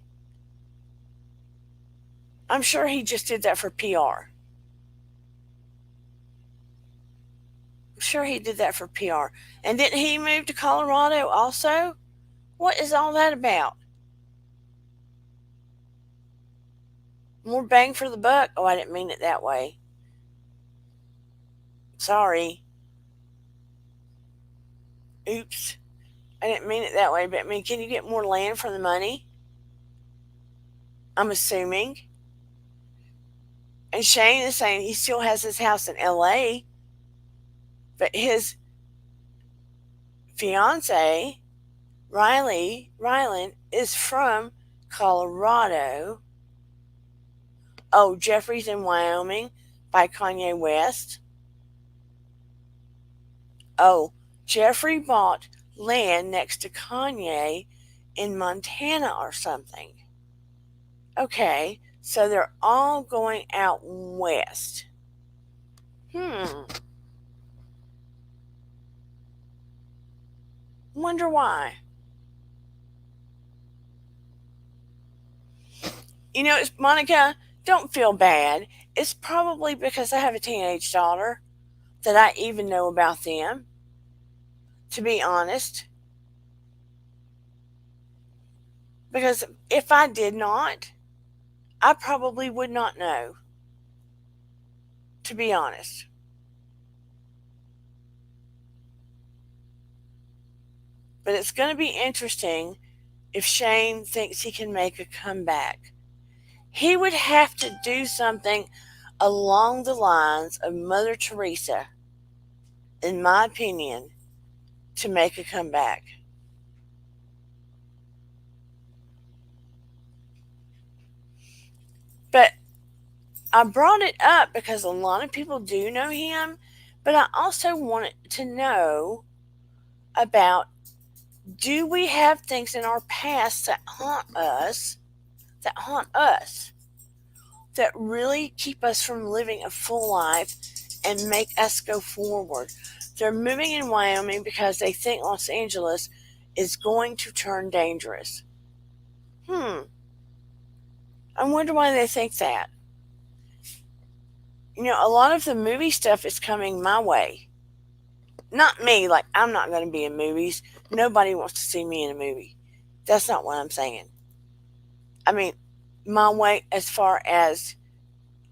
I'm sure he just did that for PR. I'm sure he did that for PR. And didn't he move to Colorado also? What is all that about? More bang for the buck? Oh, I didn't mean it that way. Sorry. Oops. I didn't mean it that way, but I mean, can you get more land for the money? I'm assuming. And Shane is saying he still has his house in LA, but his fiance, Rylan, is from Colorado. Oh, Jeffree's in Wyoming by Kanye West. Oh, Jeffree bought land next to Kanye in Montana or something. Okay, so they're all going out west. Wonder why. Monica, don't feel bad. It's probably because I have a teenage daughter that I even know about them, to be honest. Because if I did not, I probably would not know, to be honest. But it's going to be interesting if Shane thinks he can make a comeback. He would have to do something along the lines of Mother Teresa, in my opinion, to make a comeback. But I brought it up because a lot of people do know him, but I also wanted to know about Do we have things in our past that haunt us, that really keep us from living a full life and make us go forward? They're moving in Wyoming because they think Los Angeles is going to turn dangerous. Hmm, I wonder why they think that. A lot of the movie stuff is coming my way. Not me, like, I'm not going to be in movies. Nobody wants to see me in a movie. That's not what I'm saying. I mean, my way as far as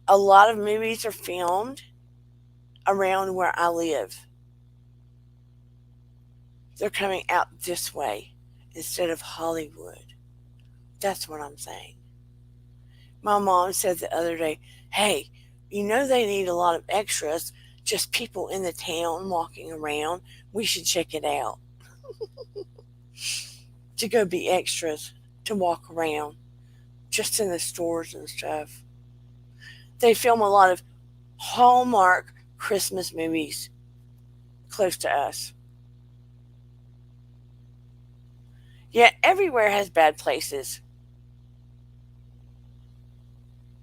a lot of movies are filmed around where I live. They're coming out this way instead of Hollywood. That's what I'm saying. My mom said the other day, hey, they need a lot of extras, just people in the town walking around. We should check it out to go be extras, to walk around just in the stores and stuff. They film a lot of Hallmark Christmas movies close to us. Yet everywhere has bad places.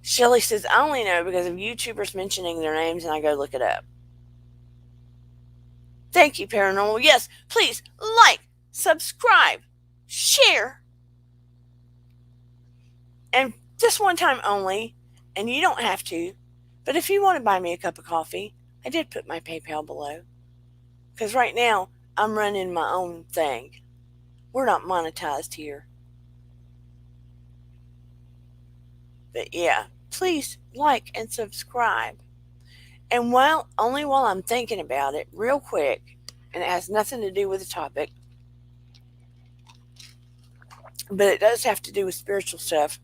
Shelley says, I only know because of YouTubers mentioning their names and I go look it up. Thank you, Paranormal. Yes, please like, subscribe, share, and just one time only, and you don't have to, but if you want to buy me a cup of coffee, I did put my PayPal below. Because right now, I'm running my own thing. We're not monetized here. But yeah, please like and subscribe. And while I'm thinking about it, real quick, and it has nothing to do with the topic, but it does have to do with spiritual stuff.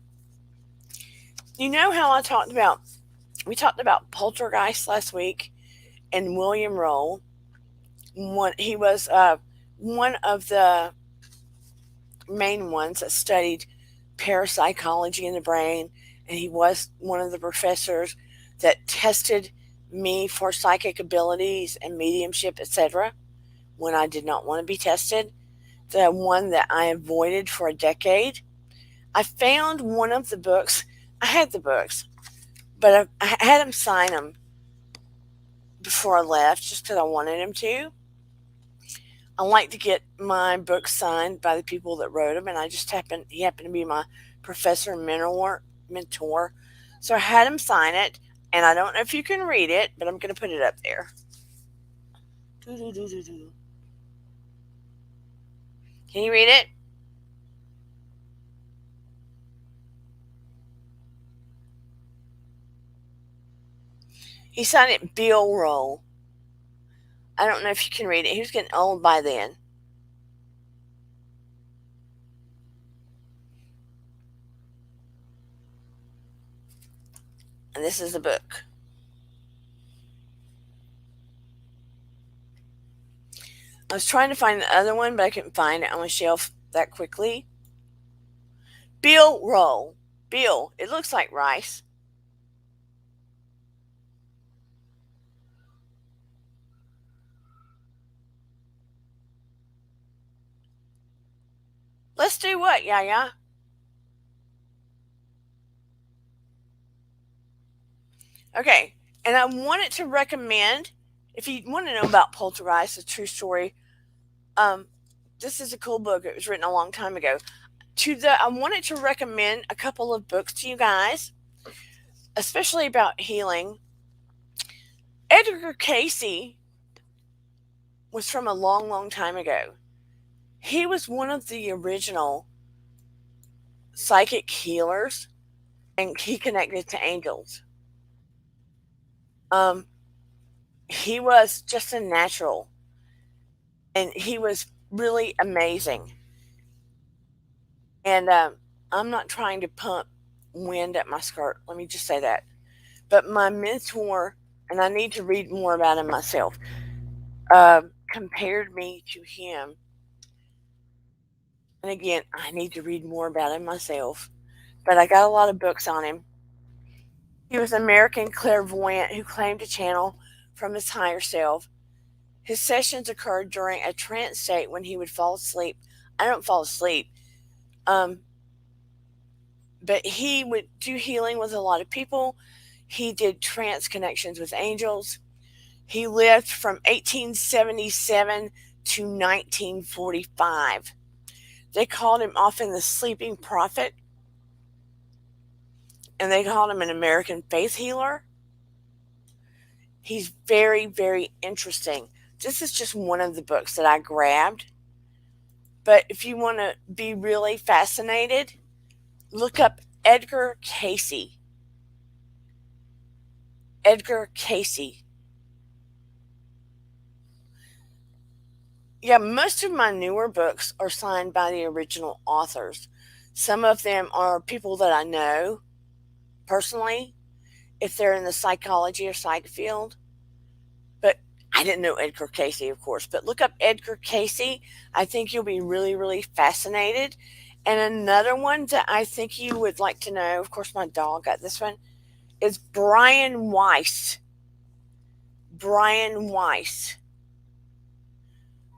You know how we talked about Poltergeist last week, and William Roll. He was one of the main ones that studied parapsychology in the brain, and he was one of the professors that tested me for psychic abilities and mediumship, etc., when I did not want to be tested. The one that I avoided for a decade. I found one of the books. I had the books, but I had him sign them before I left just because I wanted him to. I like to get my books signed by the people that wrote them, and he happened to be my professor and mentor. So I had him sign it, and I don't know if you can read it, but I'm going to put it up there. Can you read it? He signed it Bill Roll. I don't know if you can read it. He was getting old by then. And this is the book. I was trying to find the other one, but I couldn't find it on my shelf that quickly. Bill Roll. Bill. It looks like rice. Let's do what, Yaya? Okay. And I wanted to recommend, if you want to know about Poltergeist, a true story, this is a cool book. It was written a long time ago. I wanted to recommend a couple of books to you guys, especially about healing. Edgar Casey was from a long, long time ago. He was one of the original psychic healers, and he connected to angels. Um, he was just a natural, and he was really amazing. And I'm not trying to pump wind at my skirt. Let me just say that. But my mentor, and I need to read more about him myself, compared me to him. And again, I need to read more about him myself. But I got a lot of books on him. He was an American clairvoyant who claimed to channel from his higher self. His sessions occurred during a trance state when he would fall asleep I don't fall asleep. Um, but he would do healing with a lot of people. He did trance connections with angels. He lived from 1877 to 1945. They called him often the sleeping prophet, and they called him an American faith healer. He's very, very interesting. This is just one of the books that I grabbed. But if you want to be really fascinated, look up Edgar Casey. Edgar Casey. Yeah, most of my newer books are signed by the original authors. Some of them are people that I know personally, if they're in the psychology or psych field. But I didn't know Edgar Casey, of course. But look up Edgar Casey. I think you'll be really, really fascinated. And another one that I think you would like to know, of course, my dog got this one, is Brian Weiss. Brian Weiss.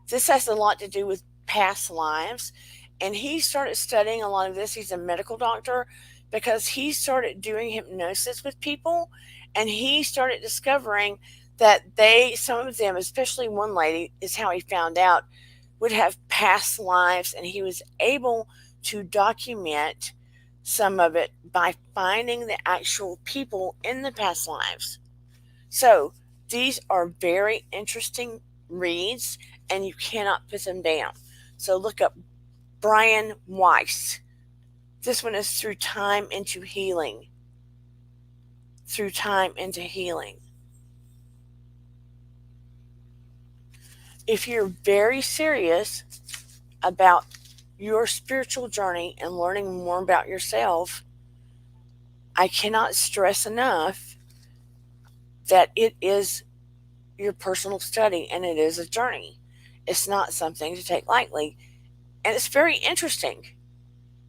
This has a lot to do with past lives. And he started studying a lot of this. He's a medical doctor because he started doing hypnosis with people, and he started discovering that some of them, especially one lady, is how he found out, would have past lives, and he was able to document some of it by finding the actual people in the past lives. So these are very interesting reads, and you cannot put them down. So look up Brian Weiss. This one is Through Time into Healing. Through Time into Healing. If you're very serious about your spiritual journey and learning more about yourself, I cannot stress enough that it is your personal study and it is a journey. It's not something to take lightly, and it's very interesting.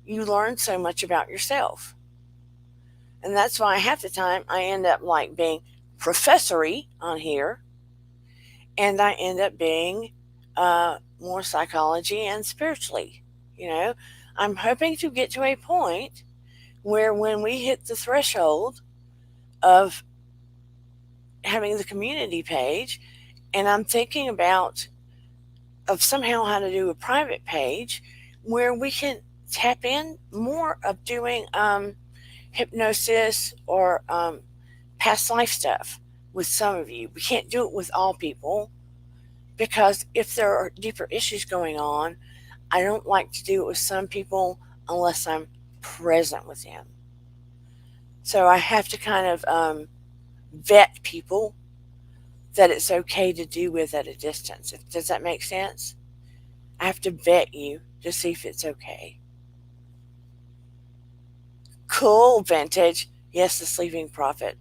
You learn so much about yourself. And that's why half the time I end up like being professory on here, and I end up being more psychology and spiritually. You know, I'm hoping to get to a point where when we hit the threshold of having the community page, and I'm thinking about of somehow how to do a private page where we can tap in more of doing hypnosis or past life stuff with some of you. We can't do it with all people because if there are deeper issues going on, I don't like to do it with some people unless I'm present with them. So I have to kind of vet people that it's okay to do with at a distance. Does that make sense? I have to vet you to see if it's okay. Cool, vintage. Yes, the sleeping prophet.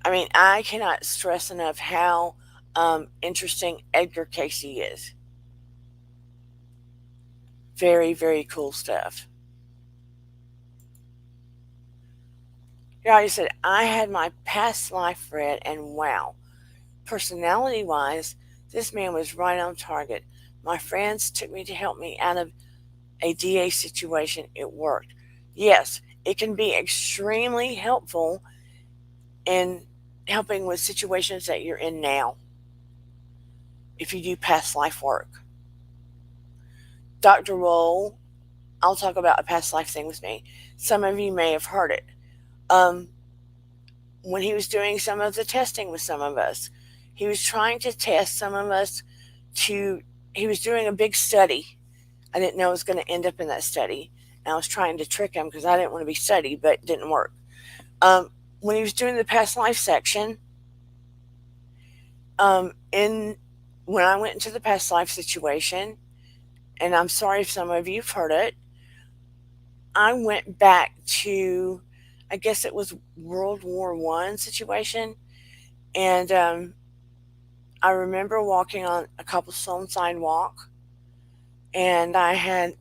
I mean, I cannot stress enough how interesting Edgar Casey is. Very, very cool stuff. Yeah, you said, I had my past life read, and wow, personality wise, this man was right on target. My friends took me to help me out of a DA situation. It worked. Yes, it can be extremely helpful in helping with situations that you're in now if you do past life work. Dr. Roll, I'll talk about a past life thing with me. Some of you may have heard it. Um, when he was doing some of the testing with some of us, he was trying to test some of us he was doing a big study. I didn't know it was going to end up in that study. And I was trying to trick him because I didn't want to be studied, but it didn't work. When he was doing the past life section, in when I went into the past life situation, and I'm sorry if some of you've heard it, I went back to, I guess it was World War One situation, and I remember walking on a cobblestone sidewalk, and I had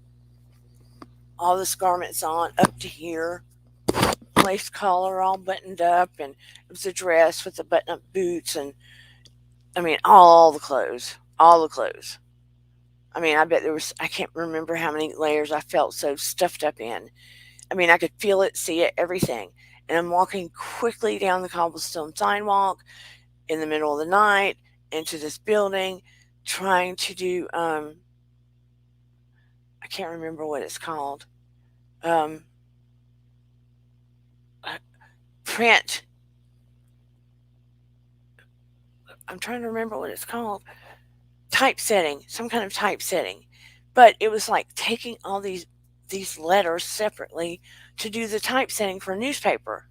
all this garments on up to here, lace collar all buttoned up, and it was a dress with the button-up boots, and I mean all the clothes, all the clothes. I mean, I bet there was, I can't remember how many layers I felt so stuffed up in. I mean, I could feel it, see it, everything. And I'm walking quickly down the cobblestone sidewalk in the middle of the night into this building, trying to do, I can't remember what it's called, um, uh, print. I'm trying to remember what it's called. Typesetting, some kind of typesetting. But it was like taking all these letters separately to do the typesetting for a newspaper.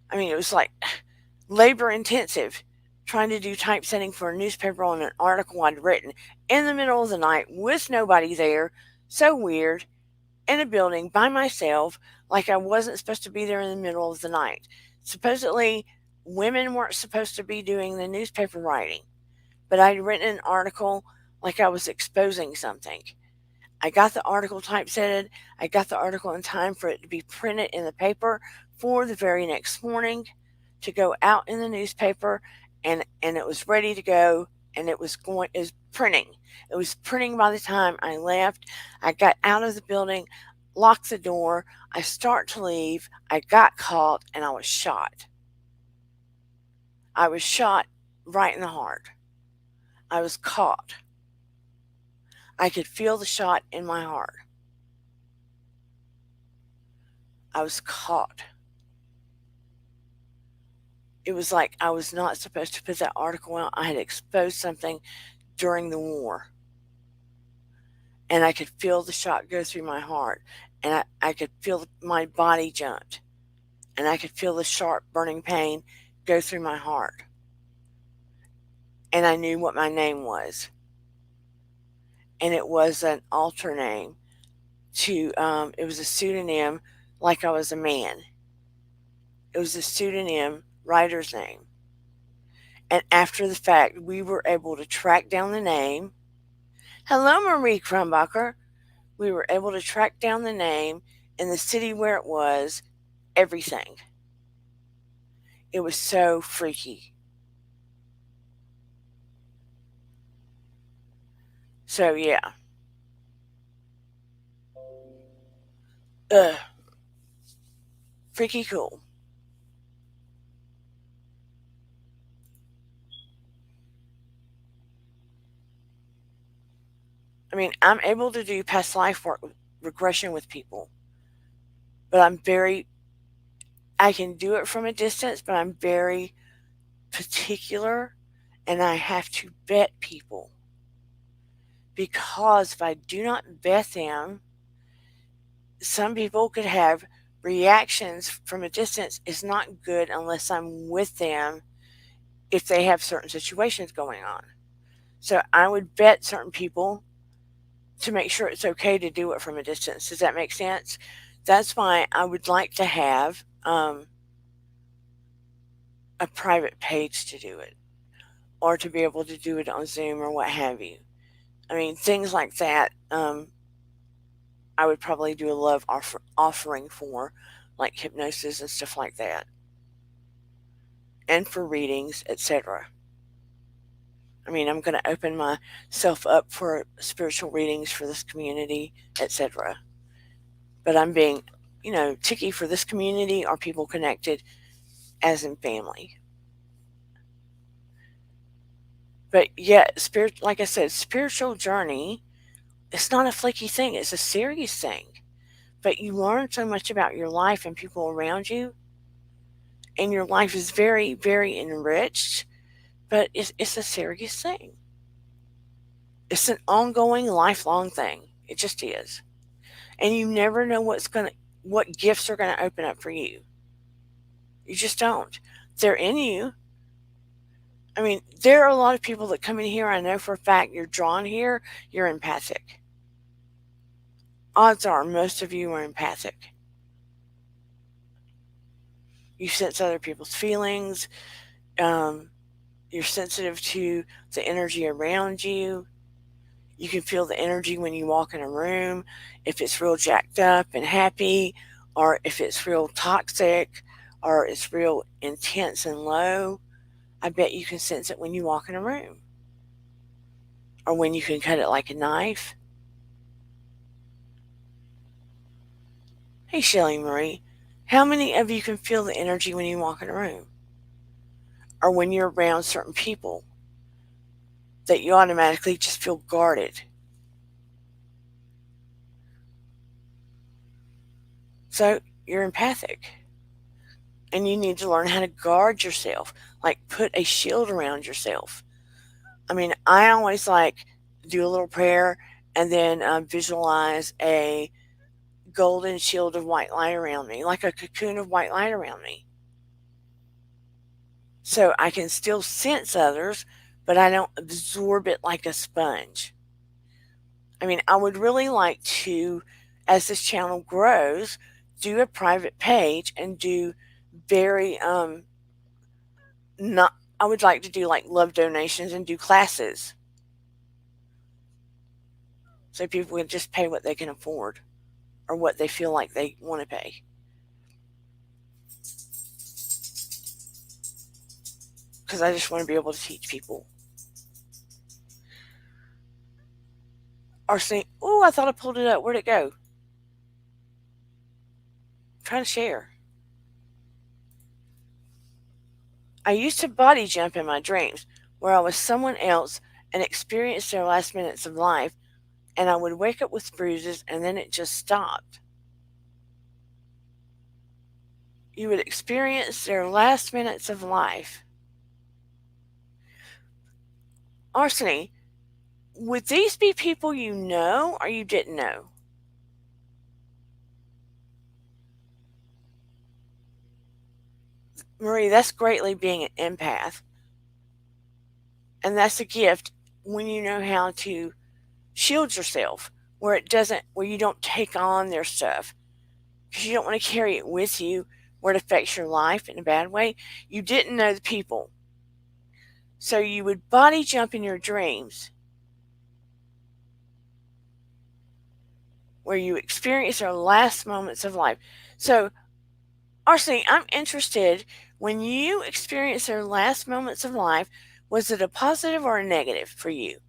I mean, it was like labor intensive trying to do typesetting for a newspaper on an article I'd written in the middle of the night with nobody there. So weird. In a building by myself, like I wasn't supposed to be there in the middle of the night. Supposedly, women weren't supposed to be doing the newspaper writing, but I'd written an article like I was exposing something. I got the article typesetted. I got the article in time for it to be printed in the paper for the very next morning to go out in the newspaper, and it was ready to go, and it was printing. It was printing by the time I left. I got out of the building, locked the door. I start to leave. I got caught and I was shot. I was shot right in the heart. I was caught. I could feel the shot in my heart. I was caught. It was like I was not supposed to put that article out. I had exposed something during the war. And I could feel the shot go through my heart. And I could feel my body jumped. And I could feel the sharp burning pain go through my heart. And I knew what my name was. And it was an alter name to, it was a pseudonym like I was a man. It was a pseudonym writer's name. And after the fact, we were able to track down the name. Hello, Marie Crumbacher. We were able to track down the name and the city where it was, everything. It was so freaky. So, yeah. Ugh. Freaky cool. I mean, I'm able to do past life work, regression with people, but I can do it from a distance, but I'm very particular and I have to vet people because if I do not vet them, some people could have reactions from a distance is not good unless I'm with them if they have certain situations going on. So I would vet certain people to make sure it's okay to do it from a distance. Does that make sense? That's why I would like to have a private page to do it or to be able to do it on Zoom or what have you. I mean, things like that, I would probably do a offering for, like hypnosis and stuff like that, and for readings, etc. I mean, I'm going to open myself up for spiritual readings for this community, etc. But I'm being, ticky for this community or people connected as in family. But yet, like I said, spiritual journey, it's not a flaky thing, it's a serious thing. But you learn so much about your life and people around you, and your life is very, very enriched, but it's a serious thing. It's an ongoing, lifelong thing. It just is. And you never know what gifts are gonna open up for you. You just don't. They're in you. I mean, there are a lot of people that come in here. I know for a fact you're drawn here, you're empathic. Odds are most of you are empathic. You sense other people's feelings. Um, you're sensitive to the energy around you. You can feel the energy when you walk in a room, if it's real jacked up and happy, or if it's real toxic, or it's real intense and low. I bet you can sense it when you walk in a room. or when you can cut it like a knife. Hey, Shelly Marie, how many of you can feel the energy when you walk in a room or when you're around certain people that you automatically just feel guarded? So you're empathic and you need to learn how to guard yourself, like put a shield around yourself. I mean, I always like do a little prayer and then visualize a golden shield of white light around me, like a cocoon of white light around me. So I can still sense others, but I don't absorb it like a sponge. I mean, I would really like to, as this channel grows, do a private page and do very not I would like to do like love donations and do classes. So people can just pay what they can afford or what they feel like they want to pay. Because I just want to be able to teach people. Or saying, oh, I thought I pulled it up. Where'd it go? I'm trying to share. I used to body jump in my dreams where I was someone else and experienced their last minutes of life, and I would wake up with bruises and then it just stopped. You would experience their last minutes of life. Arseny, would these be people you know or you didn't know? Marie, that's greatly being an empath. And that's a gift when you know how to shield yourself where you don't take on their stuff because you don't want to carry it with you where it affects your life in a bad way. You didn't know the people. So you would body jump in your dreams where you experience their last moments of life. So, Arseny, I'm interested when you experience their last moments of life, was it a positive or a negative for you?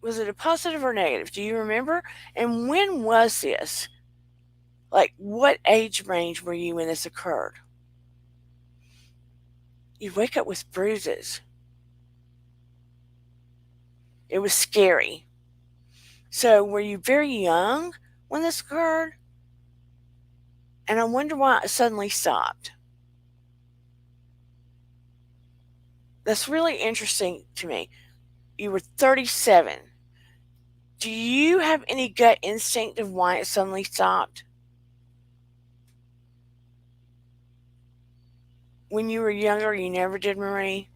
Was it a positive or negative? Do you remember? And when was this? Like, what age range were you when this occurred? You wake up with bruises. It was scary. So, were you very young when this occurred? And I wonder why it suddenly stopped. That's really interesting to me. You were 37. Do you have any gut instinct of why it suddenly stopped? When you were younger, you never did, Marie?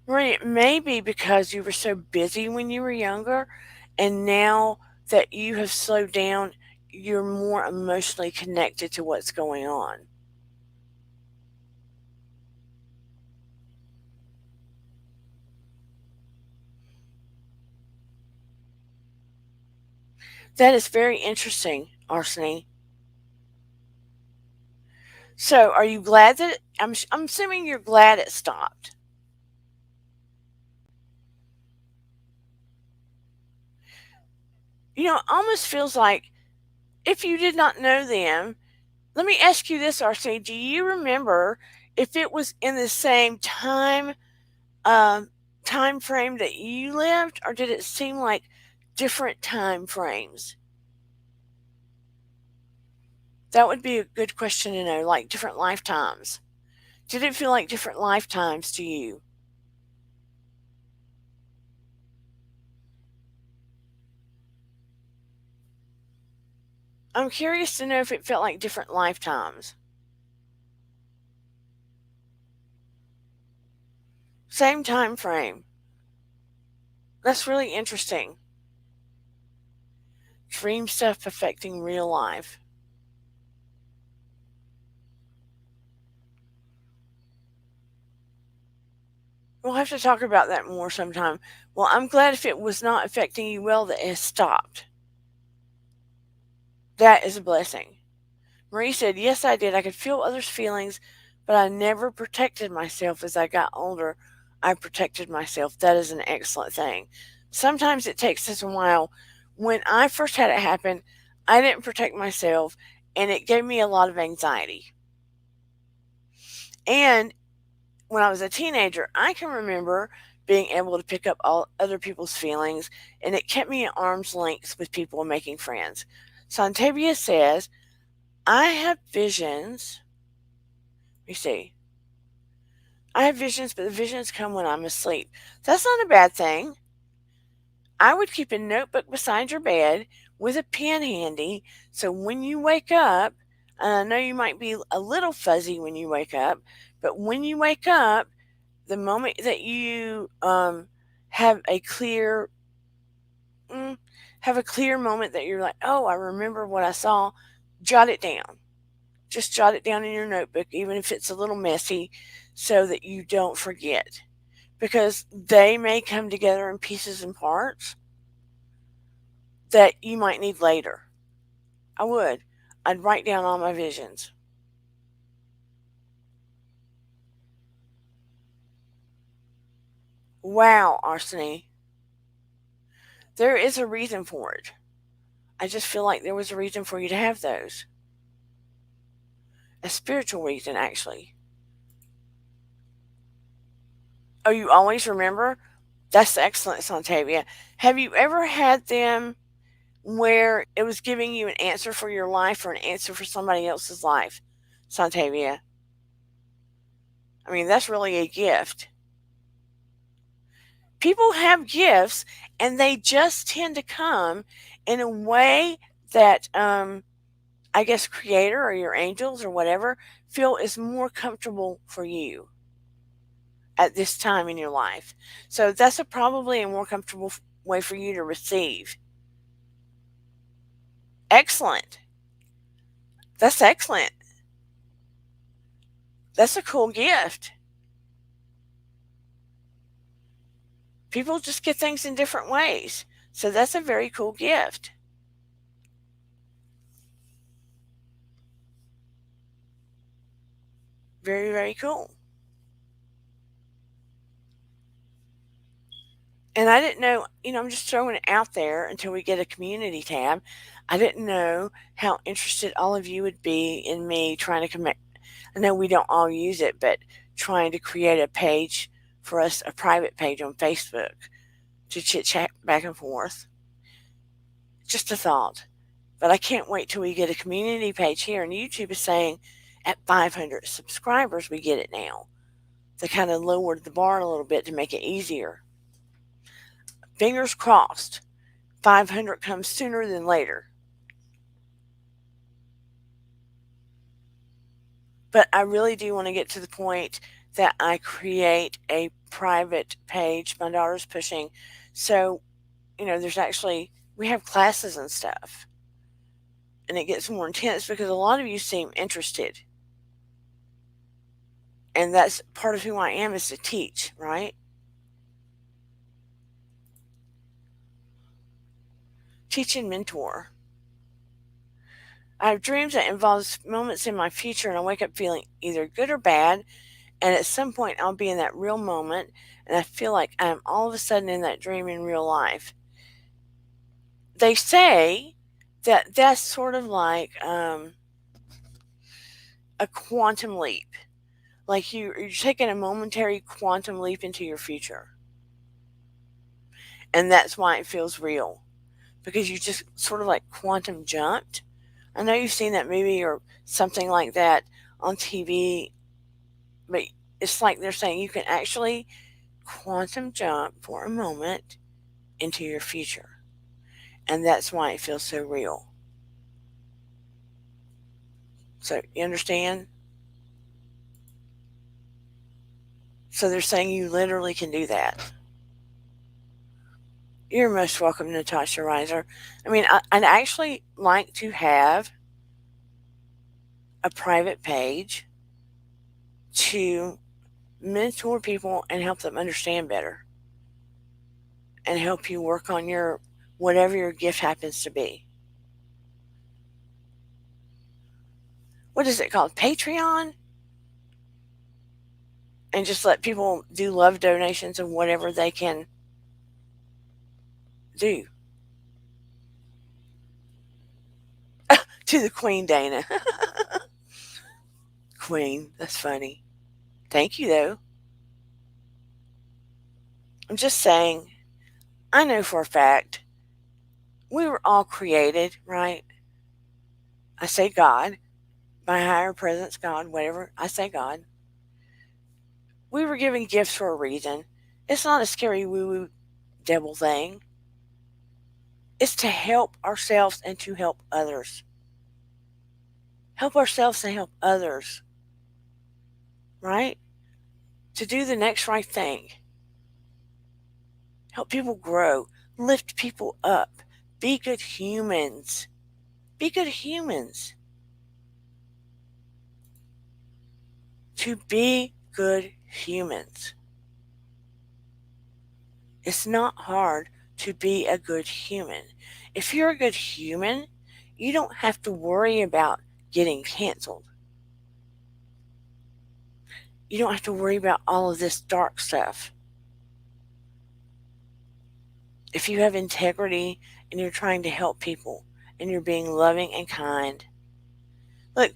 Marie, it may be because you were so busy when you were younger, and now that you have slowed down, you're more emotionally connected to what's going on. That is very interesting, Arseny. So, are you glad that I'm assuming you're glad it stopped? You know, it almost feels like if you did not know them, let me ask you this, Arseny. Do you remember if it was in the same um, time frame that you lived, or did it seem like different time frames? That would be a good question to know, like different lifetimes. Did it feel like different lifetimes to you? I'm curious to know if it felt like different lifetimes. Same time frame. That's really interesting. Dream stuff affecting real life. We'll have to talk about that more sometime. Well, I'm glad if it was not affecting you well that it stopped. That is a blessing. Marie said, yes, I did. I could feel others' feelings, but I never protected myself. As I got older, I protected myself. That is an excellent thing. Sometimes it takes us a while. When I first had it happen, I didn't protect myself, and it gave me a lot of anxiety. And when I was a teenager, I can remember being able to pick up all other people's feelings, and it kept me at arm's length with people and making friends. Santavia says, I have visions. Let me see. I have visions, but the visions come when I'm asleep. That's not a bad thing. I would keep a notebook beside your bed with a pen handy so when you wake up, and I know you might be a little fuzzy when you wake up, but when you wake up, the moment that you have a clear mm, have a clear moment that you're like, oh, I remember what I saw, jot it down. Just jot it down in your notebook, even if it's a little messy, so that you don't forget. Because they may come together in pieces and parts that you might need later. I would. I'd write down all my visions. Wow, Arseny. There is a reason for it. I just feel like there was a reason for you to have those. A spiritual reason, actually. Oh, you always remember? That's excellent, Santavia. Have you ever had them where it was giving you an answer for your life or an answer for somebody else's life, Santavia? I mean, that's really a gift. People have gifts and they just tend to come in a way that, I guess, Creator or your angels or whatever feel is more comfortable for you at this time in your life. So that's probably a more comfortable way for you to receive. Excellent. That's excellent. That's a cool gift. People just get things in different ways. So that's a very cool gift. Very, very cool. And I didn't know, I'm just throwing it out there until we get a community tab. I didn't know how interested all of you would be in me trying to commit. I know we don't all use it, but trying to create a page for us, a private page on Facebook to chit chat back and forth. Just a thought. But I can't wait till we get a community page here. And YouTube is saying at 500 subscribers, we get it now. They kind of lowered the bar a little bit to make it easier. Fingers crossed. 500 comes sooner than later. But I really do want to get to the point that I create a private page. My daughter's pushing. So, there's actually, we have classes and stuff. And it gets more intense because a lot of you seem interested. And that's part of who I am, is to teach, right? Teach and mentor. I have dreams that involves moments in my future and I wake up feeling either good or bad, and at some point I'll be in that real moment and I feel like I'm all of a sudden in that dream in real life. They say that that's sort of like a quantum leap. Like you're taking a momentary quantum leap into your future. And that's why it feels real. Because you just sort of like quantum jumped. I know you've seen that movie or something like that on TV, but it's like they're saying you can actually quantum jump for a moment into your future. And that's why it feels so real. So, you understand? So, they're saying you literally can do that. You're most welcome, Natasha Reiser. I mean, I'd actually like to have a private page to mentor people and help them understand better and help you work on your whatever your gift happens to be. what is it called? Patreon? And just let people do love donations and whatever they can do to the Queen Dana. Queen, that's funny. Thank you, though. I'm just saying, I know for a fact we were all created, right? I say God, my higher presence, God, whatever. I say God. We were given gifts for a reason. It's not a scary woo woo devil thing. It's to help ourselves and to help others. Help ourselves and help others, right? To do the next right thing. Help people grow. Lift people up. Be good humans. Be good humans. To be good humans. It's not hard to be a good human. If you're a good human, you don't have to worry about getting canceled. You don't have to worry about all of this dark stuff. If you have integrity and you're trying to help people and you're being loving and kind, look,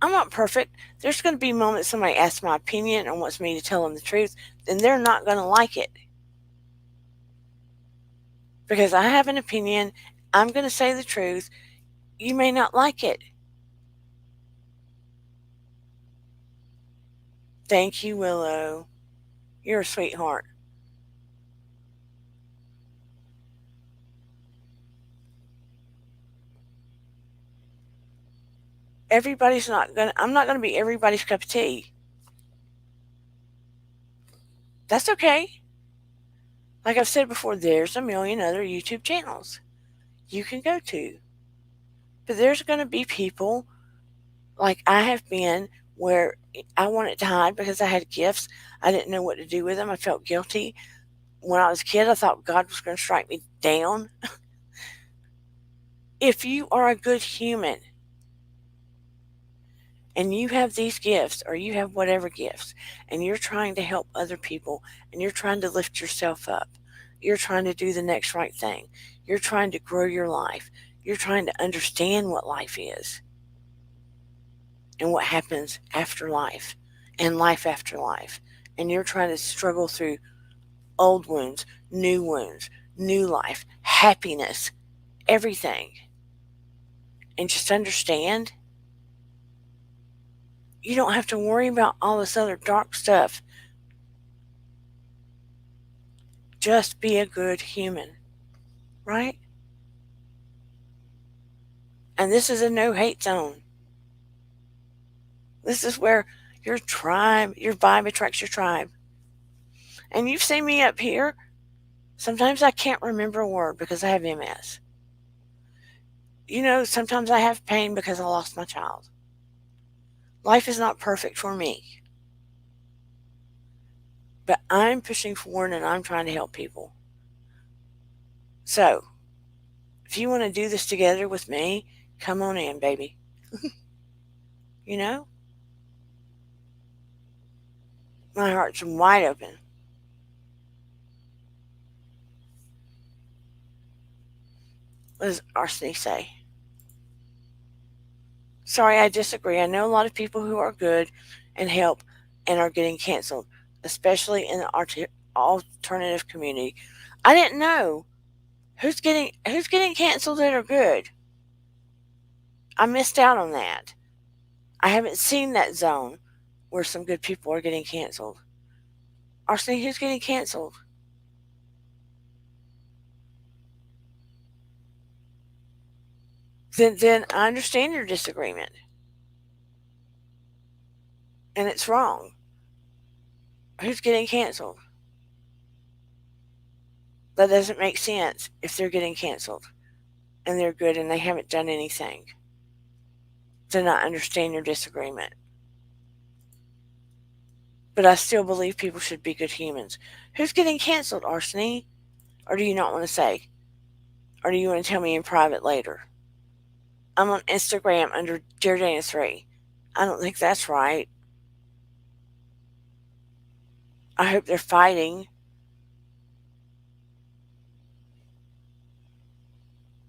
I'm not perfect. There's going to be moments somebody asks my opinion and wants me to tell them the truth, and they're not going to like it. Because I have an opinion, I'm going to say the truth. You may not like it. Thank you, Willow. You're a sweetheart. I'm not going to be everybody's cup of tea. That's okay. Like I've said before, there's a million other YouTube channels you can go to. But there's going to be people like I have been where I wanted to hide because I had gifts. I didn't know what to do with them. I felt guilty. When I was a kid, I thought God was going to strike me down. If you are a good human and you have these gifts or you have whatever gifts and you're trying to help other people and you're trying to lift yourself up, you're trying to do the next right thing, you're trying to grow your life, you're trying to understand what life is and what happens after life and life after life, and you're trying to struggle through old wounds, new life, happiness, everything, and just understand you don't have to worry about all this other dark stuff. Just be a good human, right? And this is a no hate zone. This is where your tribe, your vibe attracts your tribe. And you've seen me up here. Sometimes I can't remember a word because I have MS. Sometimes I have pain because I lost my child. Life is not perfect for me. But I'm pushing forward and I'm trying to help people. So, if you want to do this together with me, come on in, baby. you know? My heart's wide open. What does Arseny say? Sorry, I disagree. I know a lot of people who are good and help and are getting canceled, especially in the alternative community. I didn't know who's getting canceled that are good. I missed out on that. I haven't seen that zone where some good people are getting canceled. Arseny, who's getting canceled? Then I understand your disagreement. And it's wrong. Who's getting canceled? That doesn't make sense if they're getting canceled and they're good and they haven't done anything. Then I understand your disagreement. But I still believe people should be good humans. Who's getting canceled, Arseny? Or do you not want to say? Or do you want to tell me in private later? I'm on Instagram under Dear Dana 3. I don't think that's right. I hope they're fighting.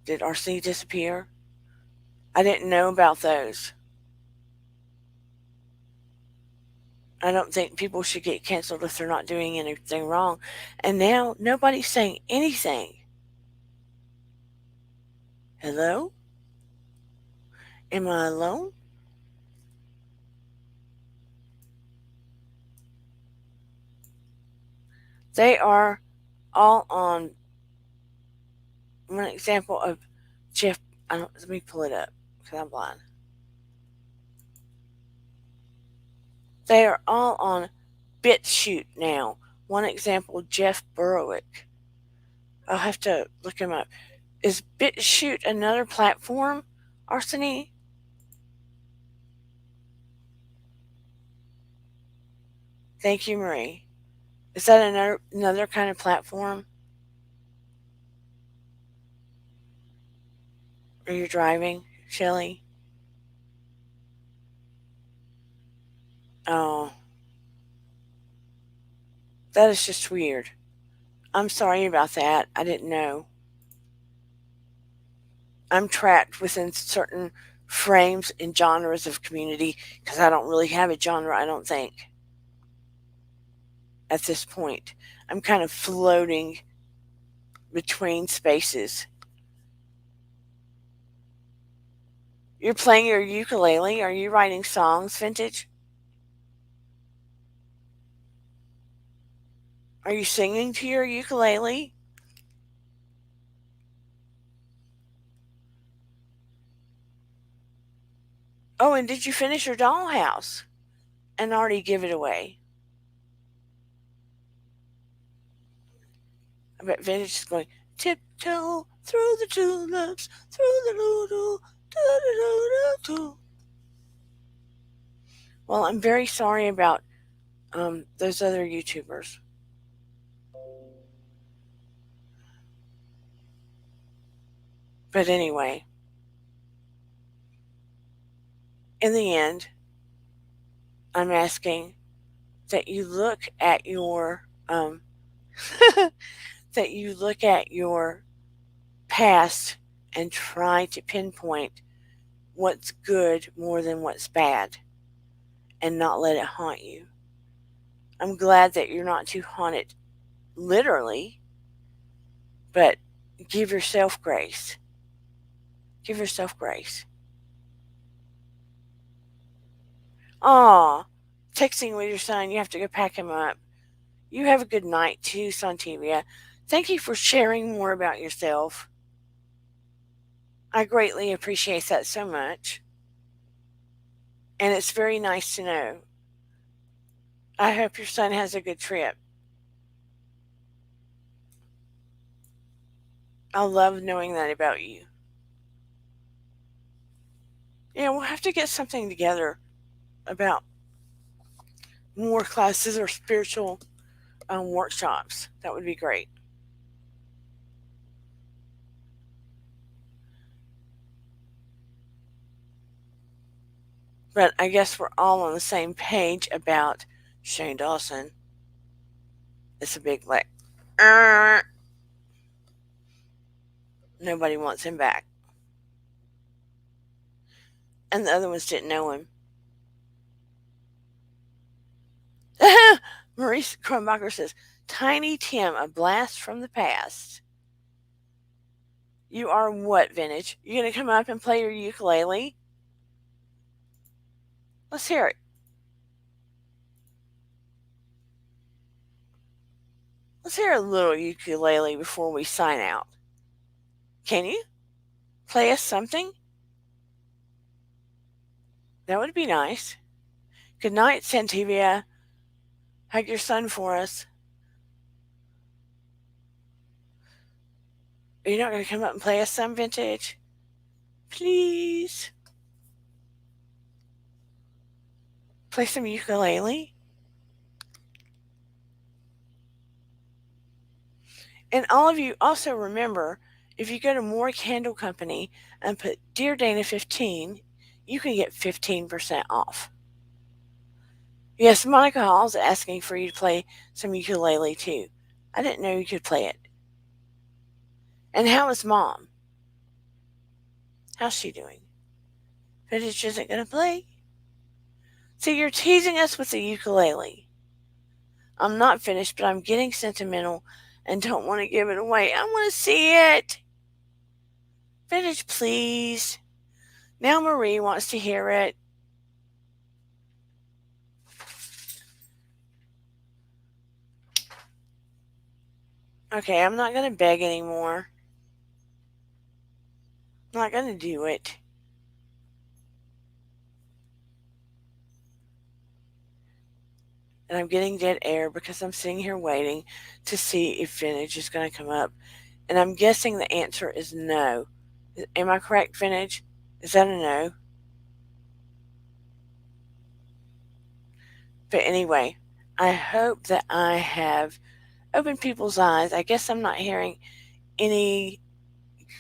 Did RC disappear? I didn't know about those. I don't think people should get canceled if they're not doing anything wrong. And now nobody's saying anything. Hello? Am I alone? They are all on one example of Jeff. I don't, let me pull it up because I'm blind. They are all on BitChute now. One example, Jeff Berwick. I'll have to look him up. Is BitChute another platform, Arseny? Thank you, Marie. Is that another kind of platform? Are you driving, Shelly? Oh, that is just weird. I'm sorry about that. I didn't know. I'm trapped within certain frames and genres of community because I don't really have a genre, I don't think, at this point. I'm kind of floating between spaces. You're playing your ukulele. Are you writing songs, Vintage? Are you singing to your ukulele? Oh, and did you finish your dollhouse and already give it away? I bet Vintage is going, tiptoe through the tulips, through the doodle, doo. Well, I'm very sorry about those other YouTubers. But anyway, in the end, I'm asking that you look at your that you look at your past and try to pinpoint what's good more than what's bad and not let it haunt you. I'm glad that you're not too haunted literally, but give yourself grace. Give yourself grace. Aw, texting with your son, you have to go pack him up. You have a good night too, Santivia. Thank you for sharing more about yourself. I greatly appreciate that so much. And it's very nice to know. I hope your son has a good trip. I love knowing that about you. Yeah, we'll have to get something together about more classes or spiritual workshops. That would be great. But I guess we're all on the same page about Shane Dawson. It's a big like, "Er." Nobody wants him back. And the other ones didn't know him. Maurice Kronbacher says, Tiny Tim, a blast from the past. You are what, Vintage? You gonna come up and play your ukulele? Let's hear it. Let's hear a little ukulele before we sign out. Can you play us something? That would be nice. Good night, Santivia. Hug your son for us. Are you not going to come up and play us some, Vintage? Please. Play some ukulele? And all of you also remember, if you go to More Candle Company and put Dear Dana 15, you can get 15% off. Yes, Monica Hall's asking for you to play some ukulele too. I didn't know you could play it. And how is mom? How's she doing? Vintage isn't going to play? So you're teasing us with the ukulele. I'm not finished, but I'm getting sentimental and don't want to give it away. I want to see it. Vintage, please. Now Marie wants to hear it. Okay, I'm not going to beg anymore. I'm not going to do it. And I'm getting dead air because I'm sitting here waiting to see if Vintage is going to come up. And I'm guessing the answer is no. Am I correct, Vintage? Is that a no? But anyway, I hope that I have opened people's eyes. I guess I'm not hearing any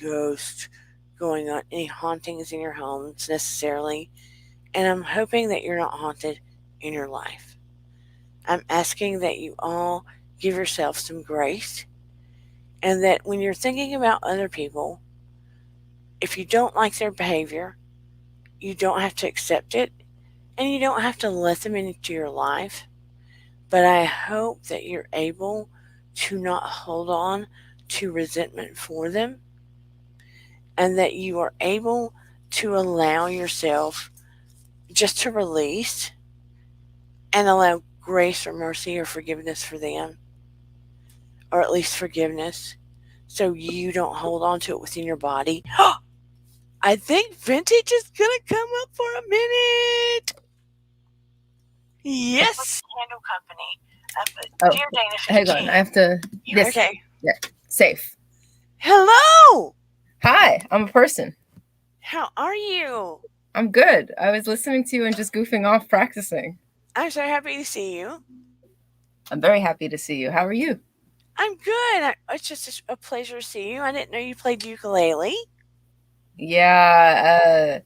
ghosts going on, any hauntings in your homes necessarily. And I'm hoping that you're not haunted in your life. I'm asking that you all give yourself some grace and that when you're thinking about other people, if you don't like their behavior, you don't have to accept it and you don't have to let them into your life. But I hope that you're able to not hold on to resentment for them and that you are able to allow yourself just to release and allow grace or mercy or forgiveness for them, or at least forgiveness, so you don't hold on to it within your body. I think Vintage is gonna come up for a minute. Yes, Candle Company. Oh, Dear Dana 15. hang on. I have to. This. Okay. Yeah. Safe. Hello. Hi, I'm a person. How are you? I'm good. I was listening to you and just goofing off practicing. I'm so happy to see you. I'm very happy to see you. How are you? I'm good. It's just a pleasure to see you. I didn't know you played ukulele. Yeah.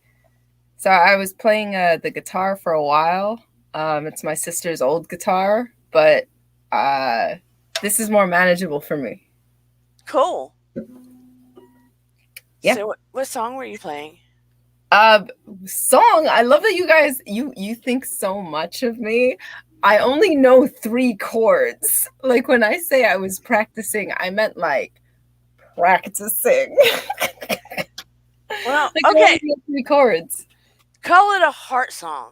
So I was playing the guitar for a while. It's my sister's old guitar, but uh, this is more manageable for me. Cool. Yeah. So, what song were you playing? Uh, Song. I love that you guys you think so much of me. I only know 3 chords. Like when I say I was practicing, I meant like practicing. Well, Like I okay. only know 3 chords. Call it a heart song.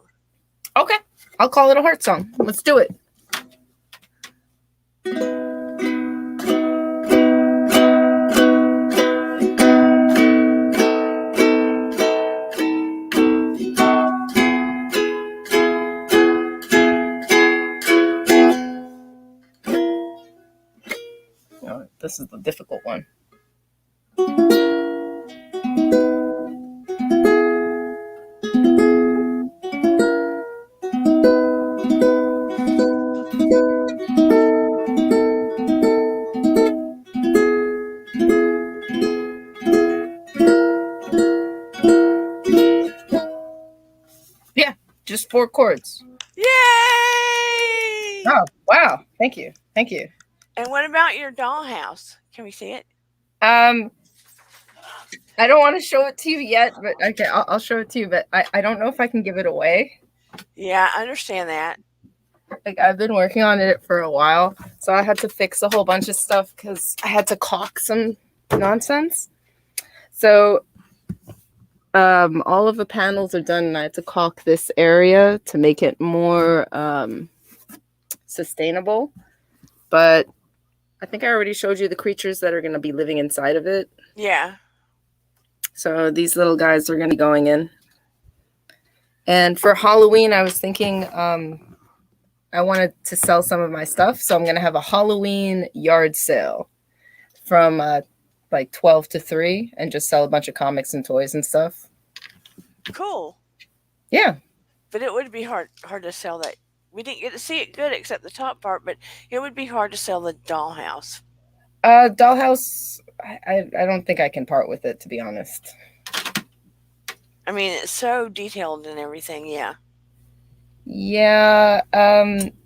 Okay, I'll call it a heart song. Let's do it. Oh, this is the difficult one. Yeah, just 4 chords. Yay! Oh, wow. Thank you. Thank you. And what about your dollhouse? Can we see it? I don't want to show it to you yet, but okay, I'll show it to you. But I don't know if I can give it away. Yeah, I understand that. Like I've been working on it for a while, so I had to fix a whole bunch of stuff because I had to caulk some nonsense. So all of the panels are done, and I had to caulk this area to make it more sustainable. But I think I already showed you the creatures that are going to be living inside of it. Yeah. So these little guys are going to be going in. And for Halloween, I was thinking I wanted to sell some of my stuff. So I'm going to have a Halloween yard sale from like 12 to 3 and just sell a bunch of comics and toys and stuff. Cool. Yeah. But it would be hard to sell that. We didn't get to see it good except the top part, but it would be hard to sell the dollhouse. Dollhouse, I don't think I can part with it, to be honest. I mean, it's so detailed and everything. Yeah. Yeah,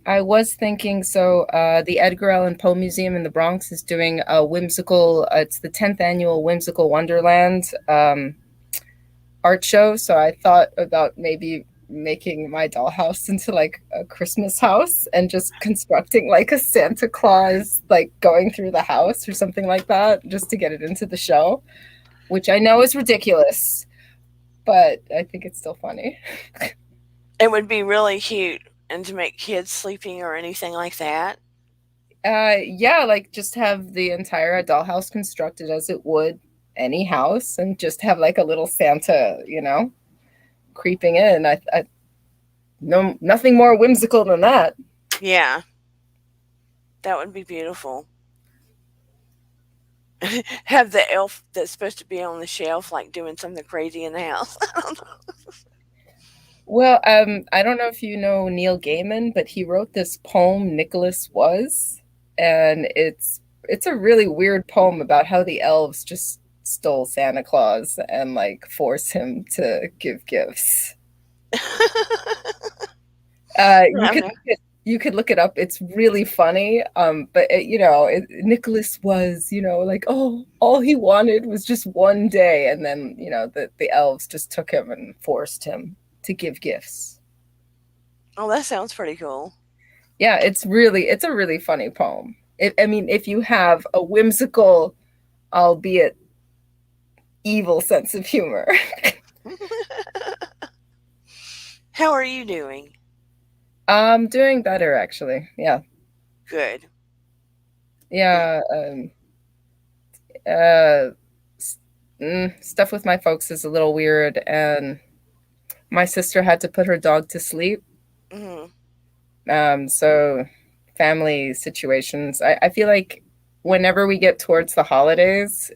I was thinking so the Edgar Allan Poe Museum in the Bronx is doing a whimsical it's the 10th annual Whimsical Wonderland art show, so I thought about maybe making my dollhouse into like a Christmas house and just constructing like a Santa Claus like going through the house or something like that just to get it into the show, which I know is ridiculous, but I think it's still funny. It would be really cute and to make kids sleeping or anything like that. Yeah, like just have the entire dollhouse constructed as it would any house and just have like a little Santa, creeping in. I no nothing more whimsical than that. Yeah, that would be beautiful. Have the elf that's supposed to be on the shelf like doing something crazy in the house. I don't know. Well, I don't know if you know Neil Gaiman, but he wrote this poem, Nicholas Was, and it's a really weird poem about how the elves just stole Santa Claus and like force him to give gifts. Uh, you I could know. you could look it up. It's really funny. But Nicholas was, like, oh, all he wanted was just one day, and then the elves just took him and forced him to give gifts. Oh, that sounds pretty cool. Yeah, it's a really funny poem. I mean, if you have a whimsical, albeit evil sense of humor. How are you doing? I'm doing better actually. Yeah. Good. Yeah. Uh, Stuff with my folks is a little weird, and my sister had to put her dog to sleep. Hmm. So family situations. I feel like whenever we get towards the holidays,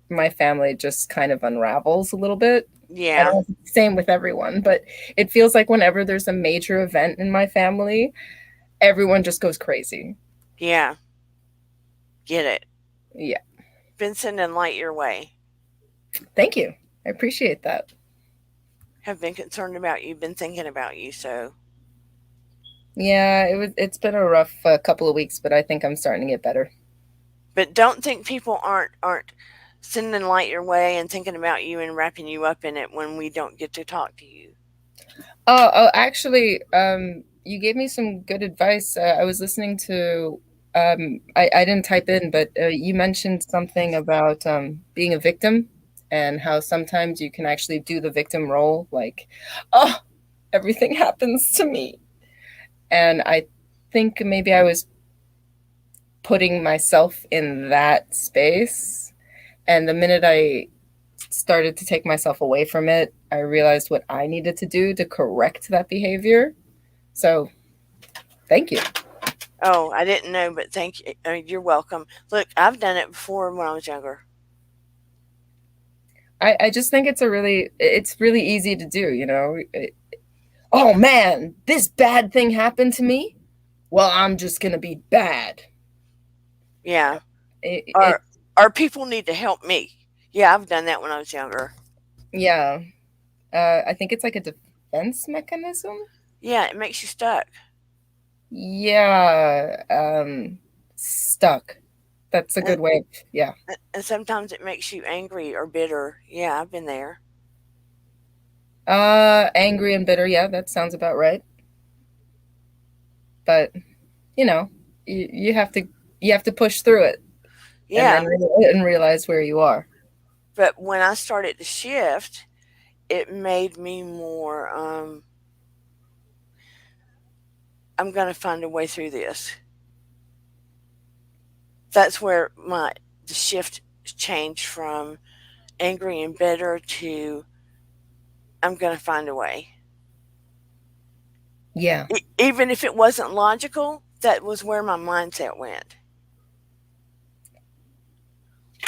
my family just kind of unravels a little bit. I don't Yeah. know if it's the same with everyone, but it feels like whenever there's a major event in my family, everyone just goes crazy. Yeah. Get it. Yeah. Been sending light your way. Thank you. I appreciate that. Have been concerned about you. Been thinking about you. So, Yeah, it's been a rough couple of weeks, but I think I'm starting to get better. but don't think people aren't sending light your way and thinking about you and wrapping you up in it when we don't get to talk to you. Actually, you gave me some good advice. I was listening to, I didn't type in, but you mentioned something about being a victim and how sometimes you can actually do the victim role, like, oh, everything happens to me. And I think maybe I was putting myself in that space. And the minute I started to take myself away from it, I realized what I needed to do to correct that behavior. So thank you. Oh, I didn't know, but thank you. You're welcome. Look, I've done it before when I was younger. I just think it's really easy to do, oh man, this bad thing happened to me. Well, I'm just gonna be bad. Yeah. It Or people need to help me. Yeah, I've done that when I was younger. Yeah. I think it's like a defense mechanism. Yeah, it makes you stuck. Yeah. Stuck. That's a And, good way of, yeah. and sometimes it makes you angry or bitter. Yeah, I've been there. Angry and bitter. Yeah, that sounds about right. But you know, you have to push through it and Yeah, then realize where you are. but when I started to shift, it made me more I'm going to find a way through this. That's where my the shift changed from angry and bitter to I'm going to find a way. Yeah. Even if it wasn't logical, that was where my mindset went.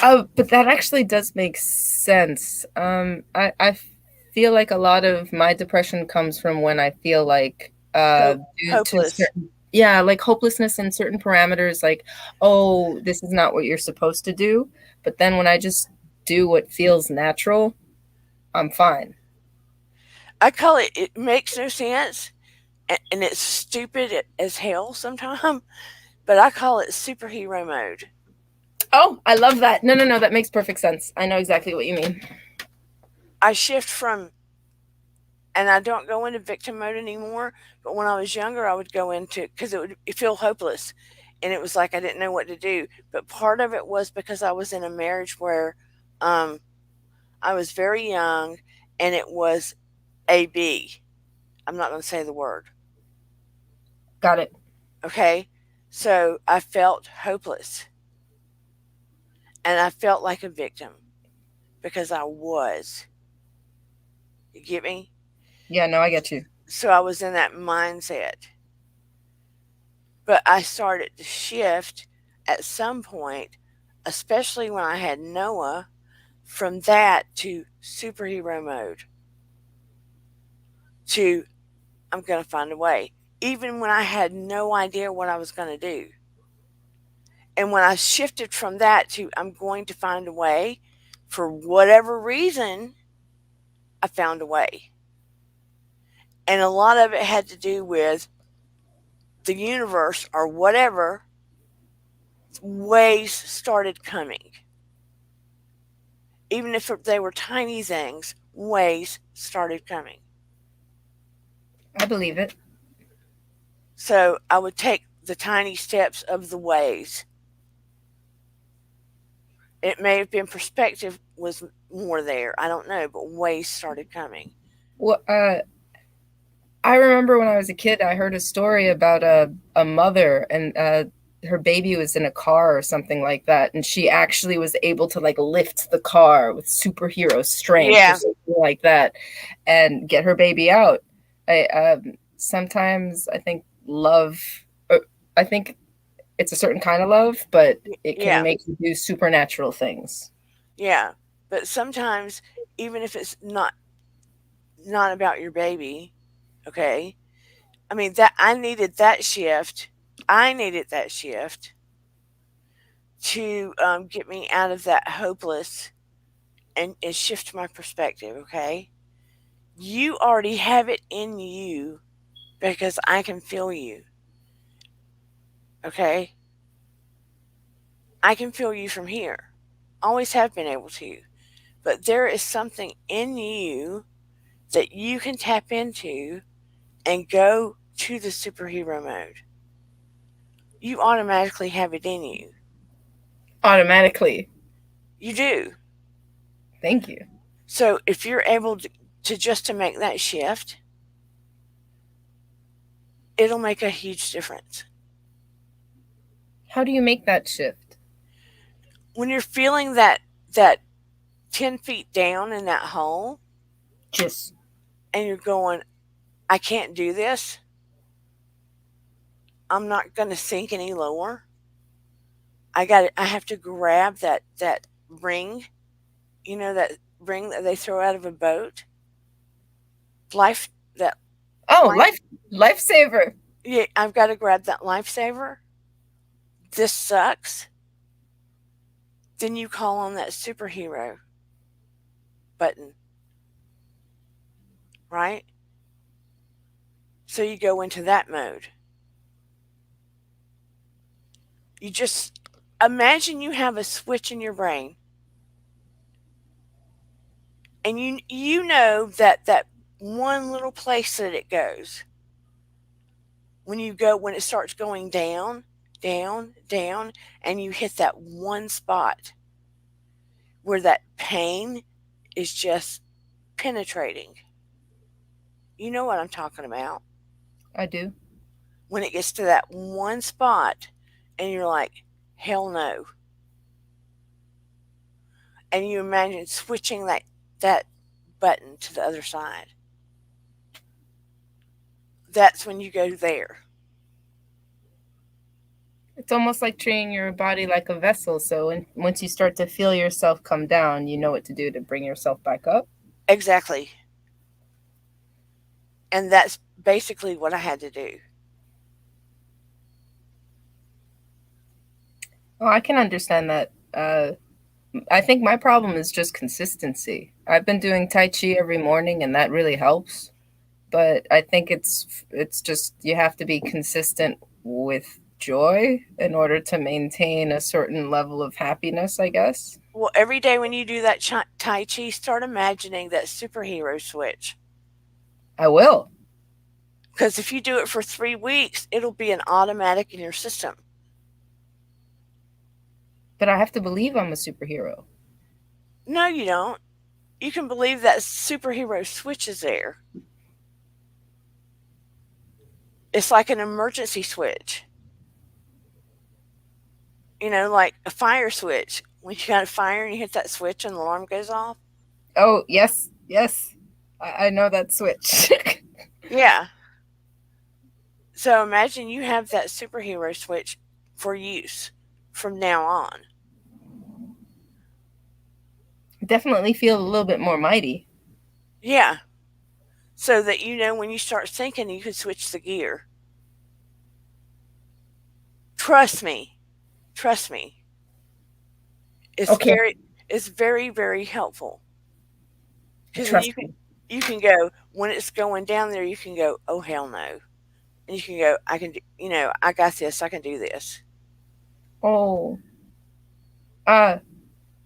Oh, but that actually does make sense. I feel like a lot of my depression comes from when I feel like due to Hopeless. certain, yeah, like hopelessness in certain parameters, like, oh, this is not what you're supposed to do. But then when I just do what feels natural, I'm fine. I call it, it makes no sense and it's stupid as hell sometimes, but I call it superhero mode. Oh, I love that. No, no, no, that makes perfect sense. I know exactly what you mean. I shift from, and I don't go into victim mode anymore, but when I was younger, I would go into, because it would feel hopeless. And it was like I didn't know what to do. But part of it was because I was in a marriage where um, I was very young and it was AB. I'm not going to say the word. Got it. Okay. So I felt hopeless and I felt like a victim because I was. You get me? Yeah, no, I get you. So I was in that mindset. But I started to shift at some point, especially when I had Noah, from that to superhero mode to I'm going to find a way. Even when I had no idea what I was going to do. And when I shifted from that to I'm going to find a way, for whatever reason, I found a way. And a lot of it had to do with the universe or whatever ways started coming. Even if they were tiny things, ways started coming. I believe it. So I would take the tiny steps of the ways. It may have been perspective was more there. I don't know, but ways started coming. Well, I remember when I was a kid, I heard a story about a mother and her baby was in a car or something like that, and she actually was able to like lift the car with superhero strength or Yeah, something like that, and get her baby out. I sometimes I think love. I think it's a certain kind of love, but it can yeah, make you do supernatural things. yeah. But sometimes, even if it's not about your baby, okay. I mean that I needed that shift. I needed that shift to get me out of that hopeless and shift my perspective. Okay, you already have it in you because I can feel you. Okay, I can feel you from here. Always have been able to. But there is something in you that you can tap into and go to the superhero mode. You automatically have it in you. Automatically. You do. Thank you. So if you're able to just to make that shift, it'll make a huge difference. How do you make that shift? When you're feeling that 10 feet down in that hole Just and you're going, I can't do this. I'm not going to sink any lower. I have to grab that ring, that ring that they throw out of a boat. Life that oh, life lifesaver. Yeah, I've got to grab that lifesaver. This sucks. Then you call on that superhero button, right? So you go into that mode. You just imagine you have a switch in your brain and you know that one little place that it goes when it starts going down, down, down, and you hit that one spot where that pain is just penetrating. You know what I'm talking about. I do. When it gets to that one spot and you're like, hell no. And you imagine switching that button to the other side. That's when you go there. It's almost like training your body like a vessel. So once you start to feel yourself come down, you know what to do to bring yourself back up. Exactly. And that's basically what I had to do. Oh, I can understand that. I think my problem is just consistency. I've been doing Tai Chi every morning and that really helps. But I think it's just you have to be consistent with joy in order to maintain a certain level of happiness, I guess. Well, every day when you do that Tai Chi, start imagining that superhero switch. I will. Because if you do it for 3 weeks, it'll be an automatic in your system. But I have to believe I'm a superhero. No, you don't. You can believe that superhero switch is there. It's like an emergency switch. Like a fire switch. When you got a fire and you hit that switch and the alarm goes off. Oh, yes, yes. I know that switch. Yeah. So imagine you have that superhero switch for use from now on. Definitely feel a little bit more mighty. Yeah. So that when you start thinking, you can switch the gear. Trust me. Trust me. It's Okay, very it's very, very helpful. Because then trust you can me. you can go when it's going down there, you can go, oh hell no. And you can go, I can I got this, I can do this. Oh, uh,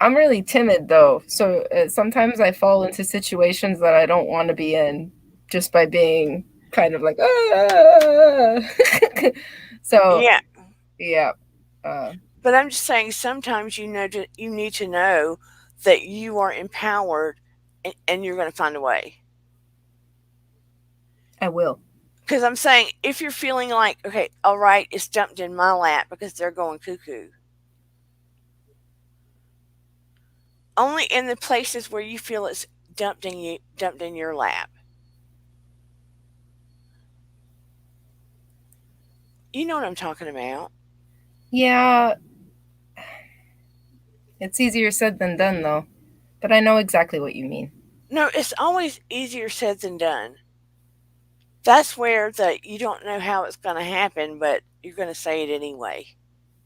I'm really timid though, so sometimes I fall into situations that I don't want to be in just by being kind of like, ah. So Yeah. yeah, uh, But I'm just saying sometimes you need to know that you are empowered and you're going to find a way. I will. Because I'm saying if you're feeling like, okay, all right, it's dumped in my lap because they're going cuckoo, only in the places where you feel it's dumped in your lap. You know what I'm talking about. Yeah, it's easier said than done though, but I know exactly what you mean. No, it's always easier said than done. That's where you don't know how it's going to happen, but you're going to say it anyway.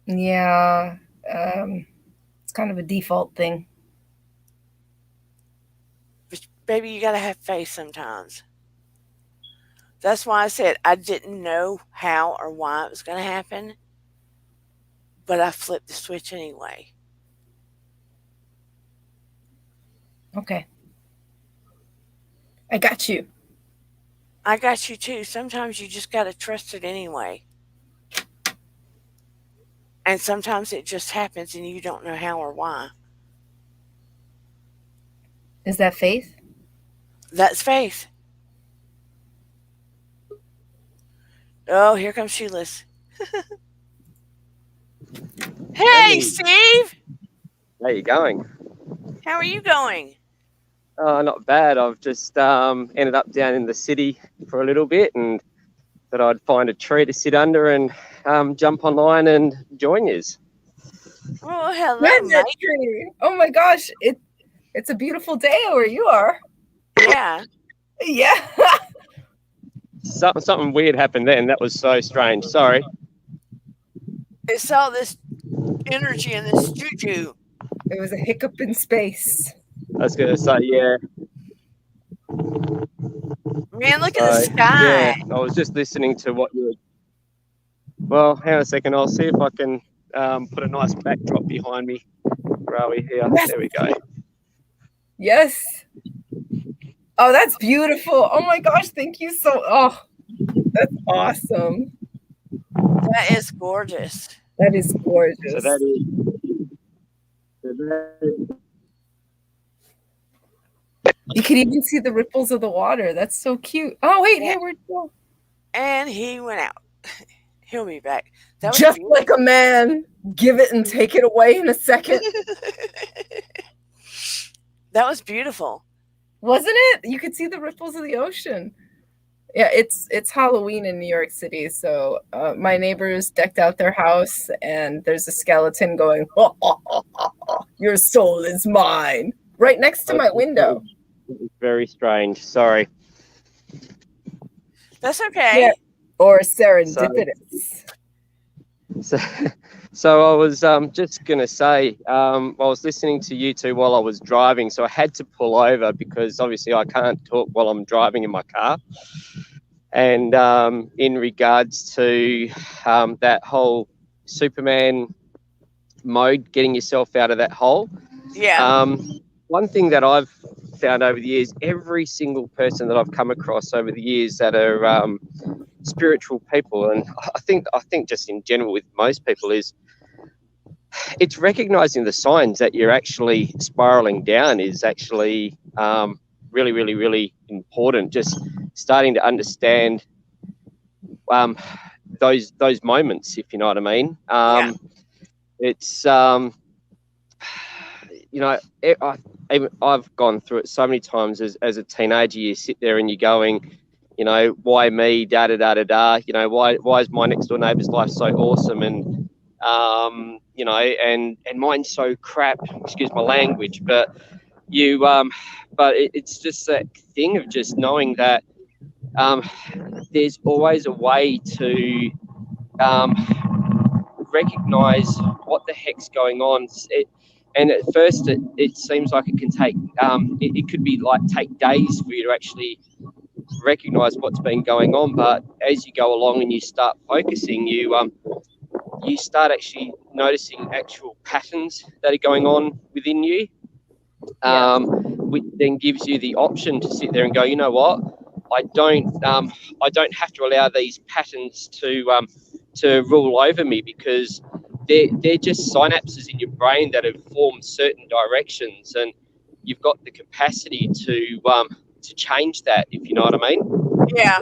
Yeah, it's kind of a default thing. But baby, you got to have faith sometimes. That's why I said I didn't know how or why it was going to happen, but I flipped the switch anyway. Okay, I got you. I got you too. Sometimes you just got to trust it anyway. And sometimes it just happens and you don't know how or why. Is that faith? That's faith. Oh, here comes Sheila's. Hey, Hey, Steve! how you going? How are you going? Not bad. I've just ended up down in the city for a little bit and thought I'd find a tree to sit under and jump online and join yous. Oh, hello, Goodness mate. tree. Oh my gosh, it's a beautiful day where you are. Yeah. Yeah. Something weird happened then. That was so strange. Sorry. It's all this energy and this juju. It was a hiccup in space. I was going to say, yeah. Man, look at the So, yeah, sky. I was just listening to what you were. Well, hang on a second. I'll see if I can put a nice backdrop behind me. Where are we here? Yes. There we go. Yes. Oh, that's beautiful. Oh my gosh, thank you so. Oh, that's awesome. That is gorgeous. That is So gorgeous. that is. So that is You could even see the ripples of the water. That's so cute. Oh wait, Yeah. hey, where'd you go? And he went out. He'll be back. That was Just beautiful. like a man, give it and take it away in a second. That was beautiful. Wasn't it? You could see the ripples of the ocean. Yeah, it's Halloween in New York City, so my neighbors decked out their house, and there's a skeleton going, "Oh, oh, oh, oh, oh, your soul is mine," right next to my window. very strange. Sorry. That's okay. Yeah. Or serendipitous. So, So I was just going to say, I was listening to you two while I was driving, so I had to pull over because obviously I can't talk while I'm driving in my car. And in regards to that whole Superman mode, getting yourself out of that hole, Yeah. one thing that I've found over the years, every single person that I've come across over the years that are spiritual people, and I think just in general with most people, is it's recognizing the signs that you're actually spiraling down is actually really, really, really important. Just starting to understand those moments, if you know what I mean. Yeah. It's you know, I've gone through it so many times as a teenager. You sit there and you're going, you know, why me? Da da da da da. You know, why is my next door neighbour's life so awesome? And you know, and mine's so crap. Excuse my language, but it's just that thing of just knowing that there's always a way to recognize what the heck's going on. And at first, it seems like it can take, it could be like take days for you to actually recognize what's been going on. But as you go along and you start focusing, you start actually noticing actual patterns that are going on within you, which then gives you the option to sit there and go, you know what, I don't have to allow these patterns to rule over me, because they're just synapses in your brain that have formed certain directions, and you've got the capacity to change that, if you know what I mean. Yeah.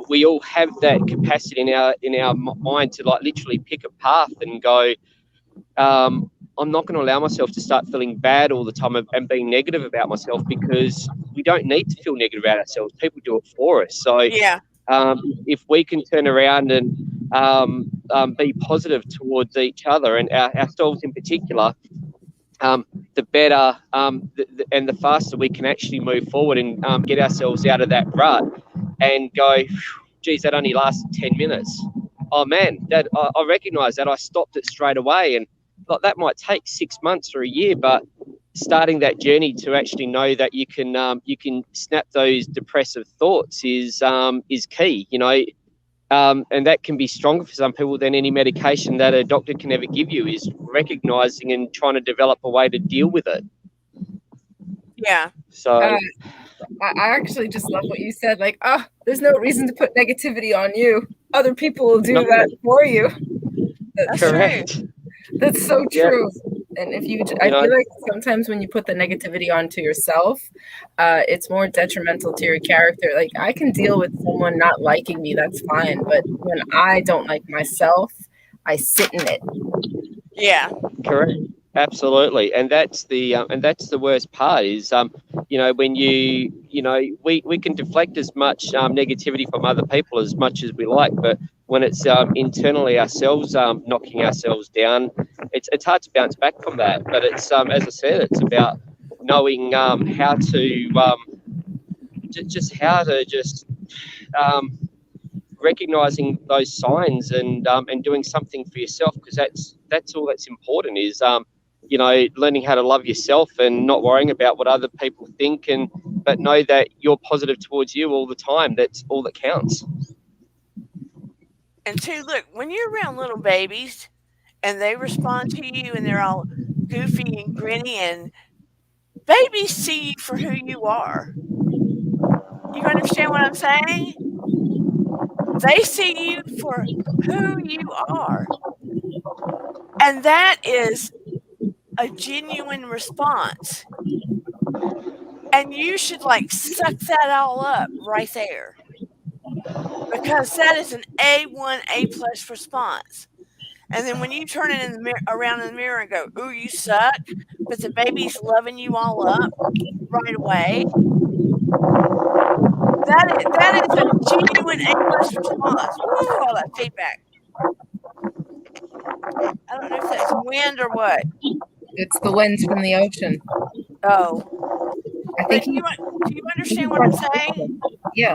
We all have that capacity in our mind to like literally pick a path and go, I'm not going to allow myself to start feeling bad all the time and being negative about myself, because we don't need to feel negative about ourselves. People do it for us. So Yeah. if we can turn around and be positive towards each other and ourselves in particular, the better and the faster we can actually move forward and get ourselves out of that rut and go, geez, that only lasted 10 minutes. Oh man, that I recognize that I stopped it straight away. And like, that might take 6 months or a year, but starting that journey to actually know that you can snap those depressive thoughts is key, you know. And that can be stronger for some people than any medication that a doctor can ever give you, is recognizing and trying to develop a way to deal with it. Yeah. So I actually just love what you said. Like, there's no reason to put negativity on you. Other people will do that for you. That's correct. true. That's so true. And if I know, feel like sometimes when you put the negativity onto yourself, it's more detrimental to your character. Like, I can deal with someone not liking me, that's fine. But when I don't like myself, I sit in it. Yeah. correct. Absolutely. And that's the worst part is, you know, when we can deflect as much negativity from other people as much as we like, but when it's internally ourselves knocking ourselves down, it's hard to bounce back from that. But it's as I said, it's about knowing how to recognizing those signs and doing something for yourself, because that's all that's important, is you know, learning how to love yourself and not worrying about what other people think, but know that you're positive towards you all the time. That's all that counts. And two, look, when you're around little babies and they respond to you and they're all goofy and grinny, and babies see you for who you are. You understand what I'm saying? They see you for who you are. And that is a genuine response. And you should like suck that all up right there, because that is an A1, A plus response. And then when you turn it in the around in the mirror and go, "Ooh, you suck," but the baby's loving you all up right away, that is a genuine A plus response. Ooh, all that feedback. I don't know if that's wind or what. It's the winds from the ocean. Oh, I but think do you understand what I'm saying? Yeah.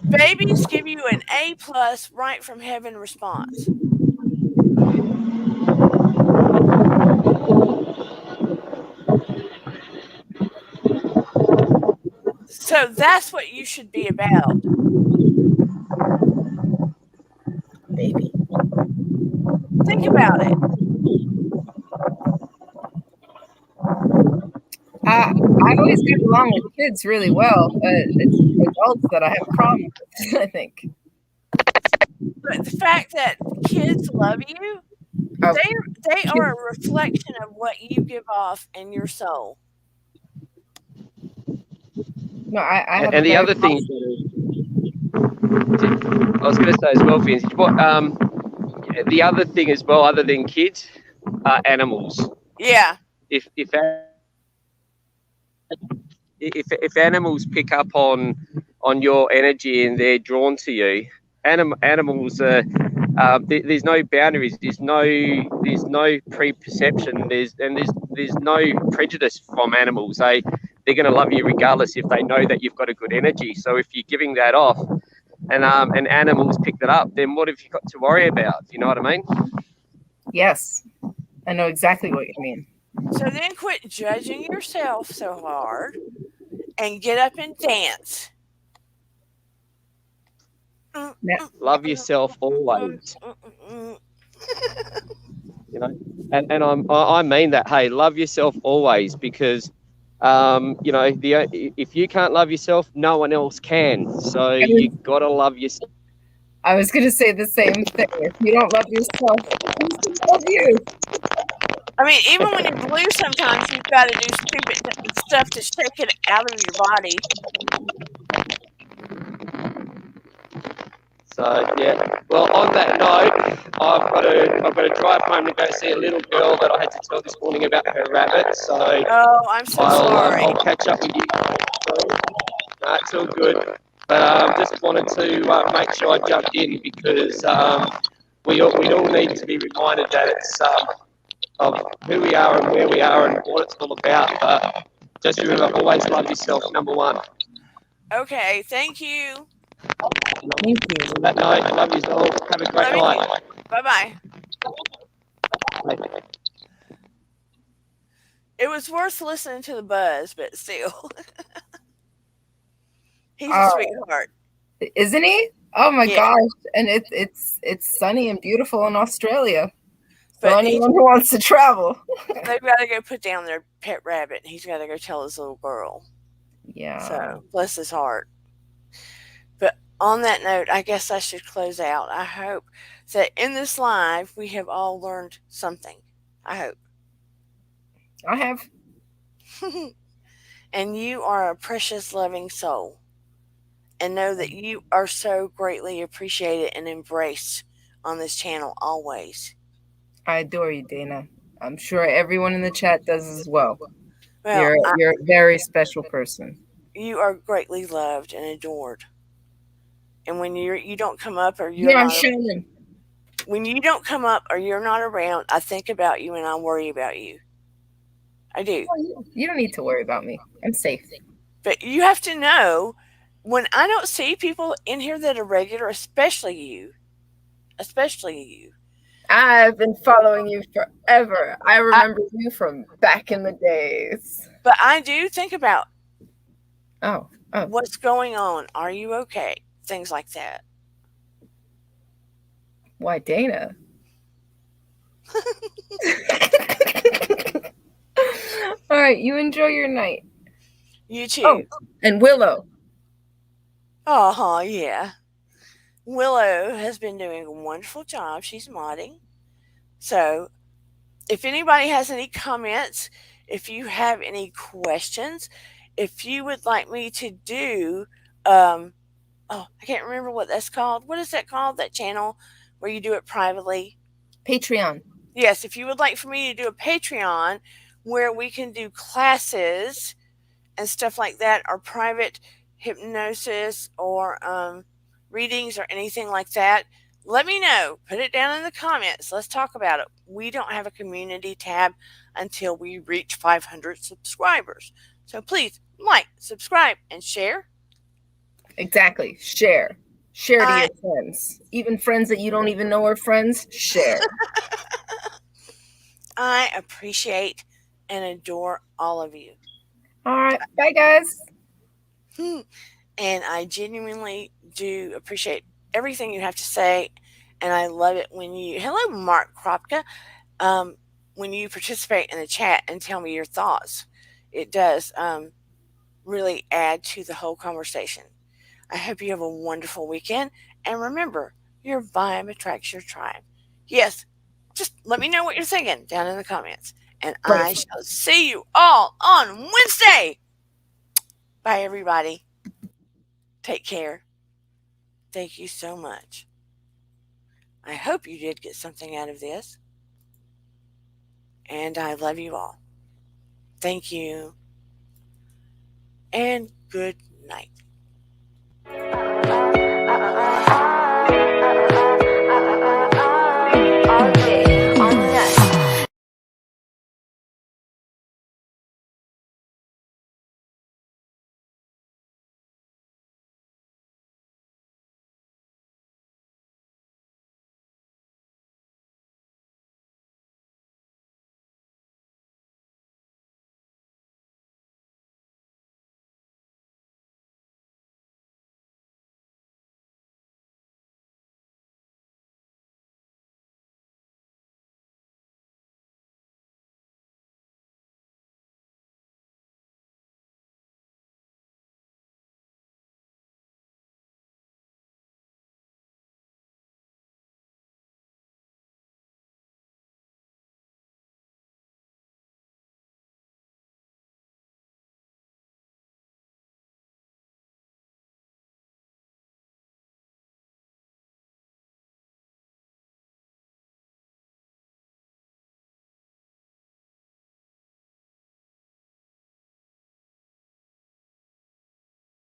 Babies give you an A plus right from heaven response. So that's what you should be about. Baby. Think about it. I always get along with kids really well. It's adults that I have a problem with, I think. But the fact that kids love you, Oh, they are a reflection of what you give off in your soul. no, I have a And the very other thing, positive. I was going to say as well, Vince, the other thing as well, other than kids, are animals. Yeah. If animals pick up on your energy and they're drawn to you, animals are there's no boundaries, there's no preperception, there's no prejudice from animals. They're going to love you regardless if they know that you've got a good energy. So if you're giving that off and animals pick that up, then what have you got to worry about? You know what I mean? Yes, I know exactly what you mean. So then quit judging yourself so hard and get up and dance. Love yourself always. You know, and I mean that. Hey, love yourself always, because you know, if you can't love yourself, no one else can. So you gotta love yourself. I was going to say the same thing. If you don't love yourself, who's going to love you? I mean, even when you're blue, sometimes you've got to do stupid stuff to shake it out of your body. So yeah. Well, on that note, I've got to drive home to go see a little girl that I had to tell this morning about her rabbit. So Oh, I'm so sorry. I'll catch up with you. No, it's all good. But just wanted to make sure I jumped in, because we all need to be reminded that it's of who we are and where we are and what it's all about. But just remember, always love yourself, number one. Okay, thank you. Thank you. On that note, I love you all. Have a great night. Bye-bye. It was worth listening to the buzz, but still. He's a sweetheart. Isn't he? Oh my Yeah. gosh! And it's sunny and beautiful in Australia. So But anyone who wants to travel, they've got to go put down their pet rabbit. He's got to go tell his little girl. yeah. So bless his heart. But on that note, I guess I should close out. I hope that in this live we have all learned something. I hope. I have. And you are a precious, loving soul. And know that you are so greatly appreciated and embraced on this channel always. I adore you, Dana. I'm sure everyone in the chat does as well. Well, You're a very special person. You are greatly loved and adored. And when you don't come up or you're I'm not, showing. when you don't come up or you're not around, I think about you and I worry about you. I do. You don't need to worry about me. I'm safe. But you have to know, when I don't see people in here that are regular, especially you, I've been following you forever. I remember you from back in the days. But I do think about Oh. What's going on? Are you okay? Things like that. Why, Dana? All right, you enjoy your night. You too. Oh, and Willow. Oh, yeah. Willow has been doing a wonderful job. She's modding. So, if anybody has any comments, if you have any questions, if you would like me to do, I can't remember what that's called. What is that called? That channel where you do it privately? Patreon. Yes, if you would like for me to do a Patreon where we can do classes and stuff like that, or private hypnosis or readings or anything like that, let me know. Put it down in the comments. Let's talk about it. We don't have a community tab until we reach 500 subscribers. So please like, subscribe, and share. Exactly. Share to I your friends, even friends that you don't even know are friends. Share. I appreciate and adore all of you. All right, bye guys. And I genuinely do appreciate everything you have to say. And I love it when you, hello, Mark Kropka, um, when you participate in the chat and tell me your thoughts. It does really add to the whole conversation. I hope you have a wonderful weekend. And remember, your vibe attracts your tribe. Yes, just let me know what you're thinking down in the comments. And I Perfect. shall see you all on Wednesday. Bye, everybody. Take care. Thank you so much. I hope you did get something out of this. And I love you all. Thank you. And good night.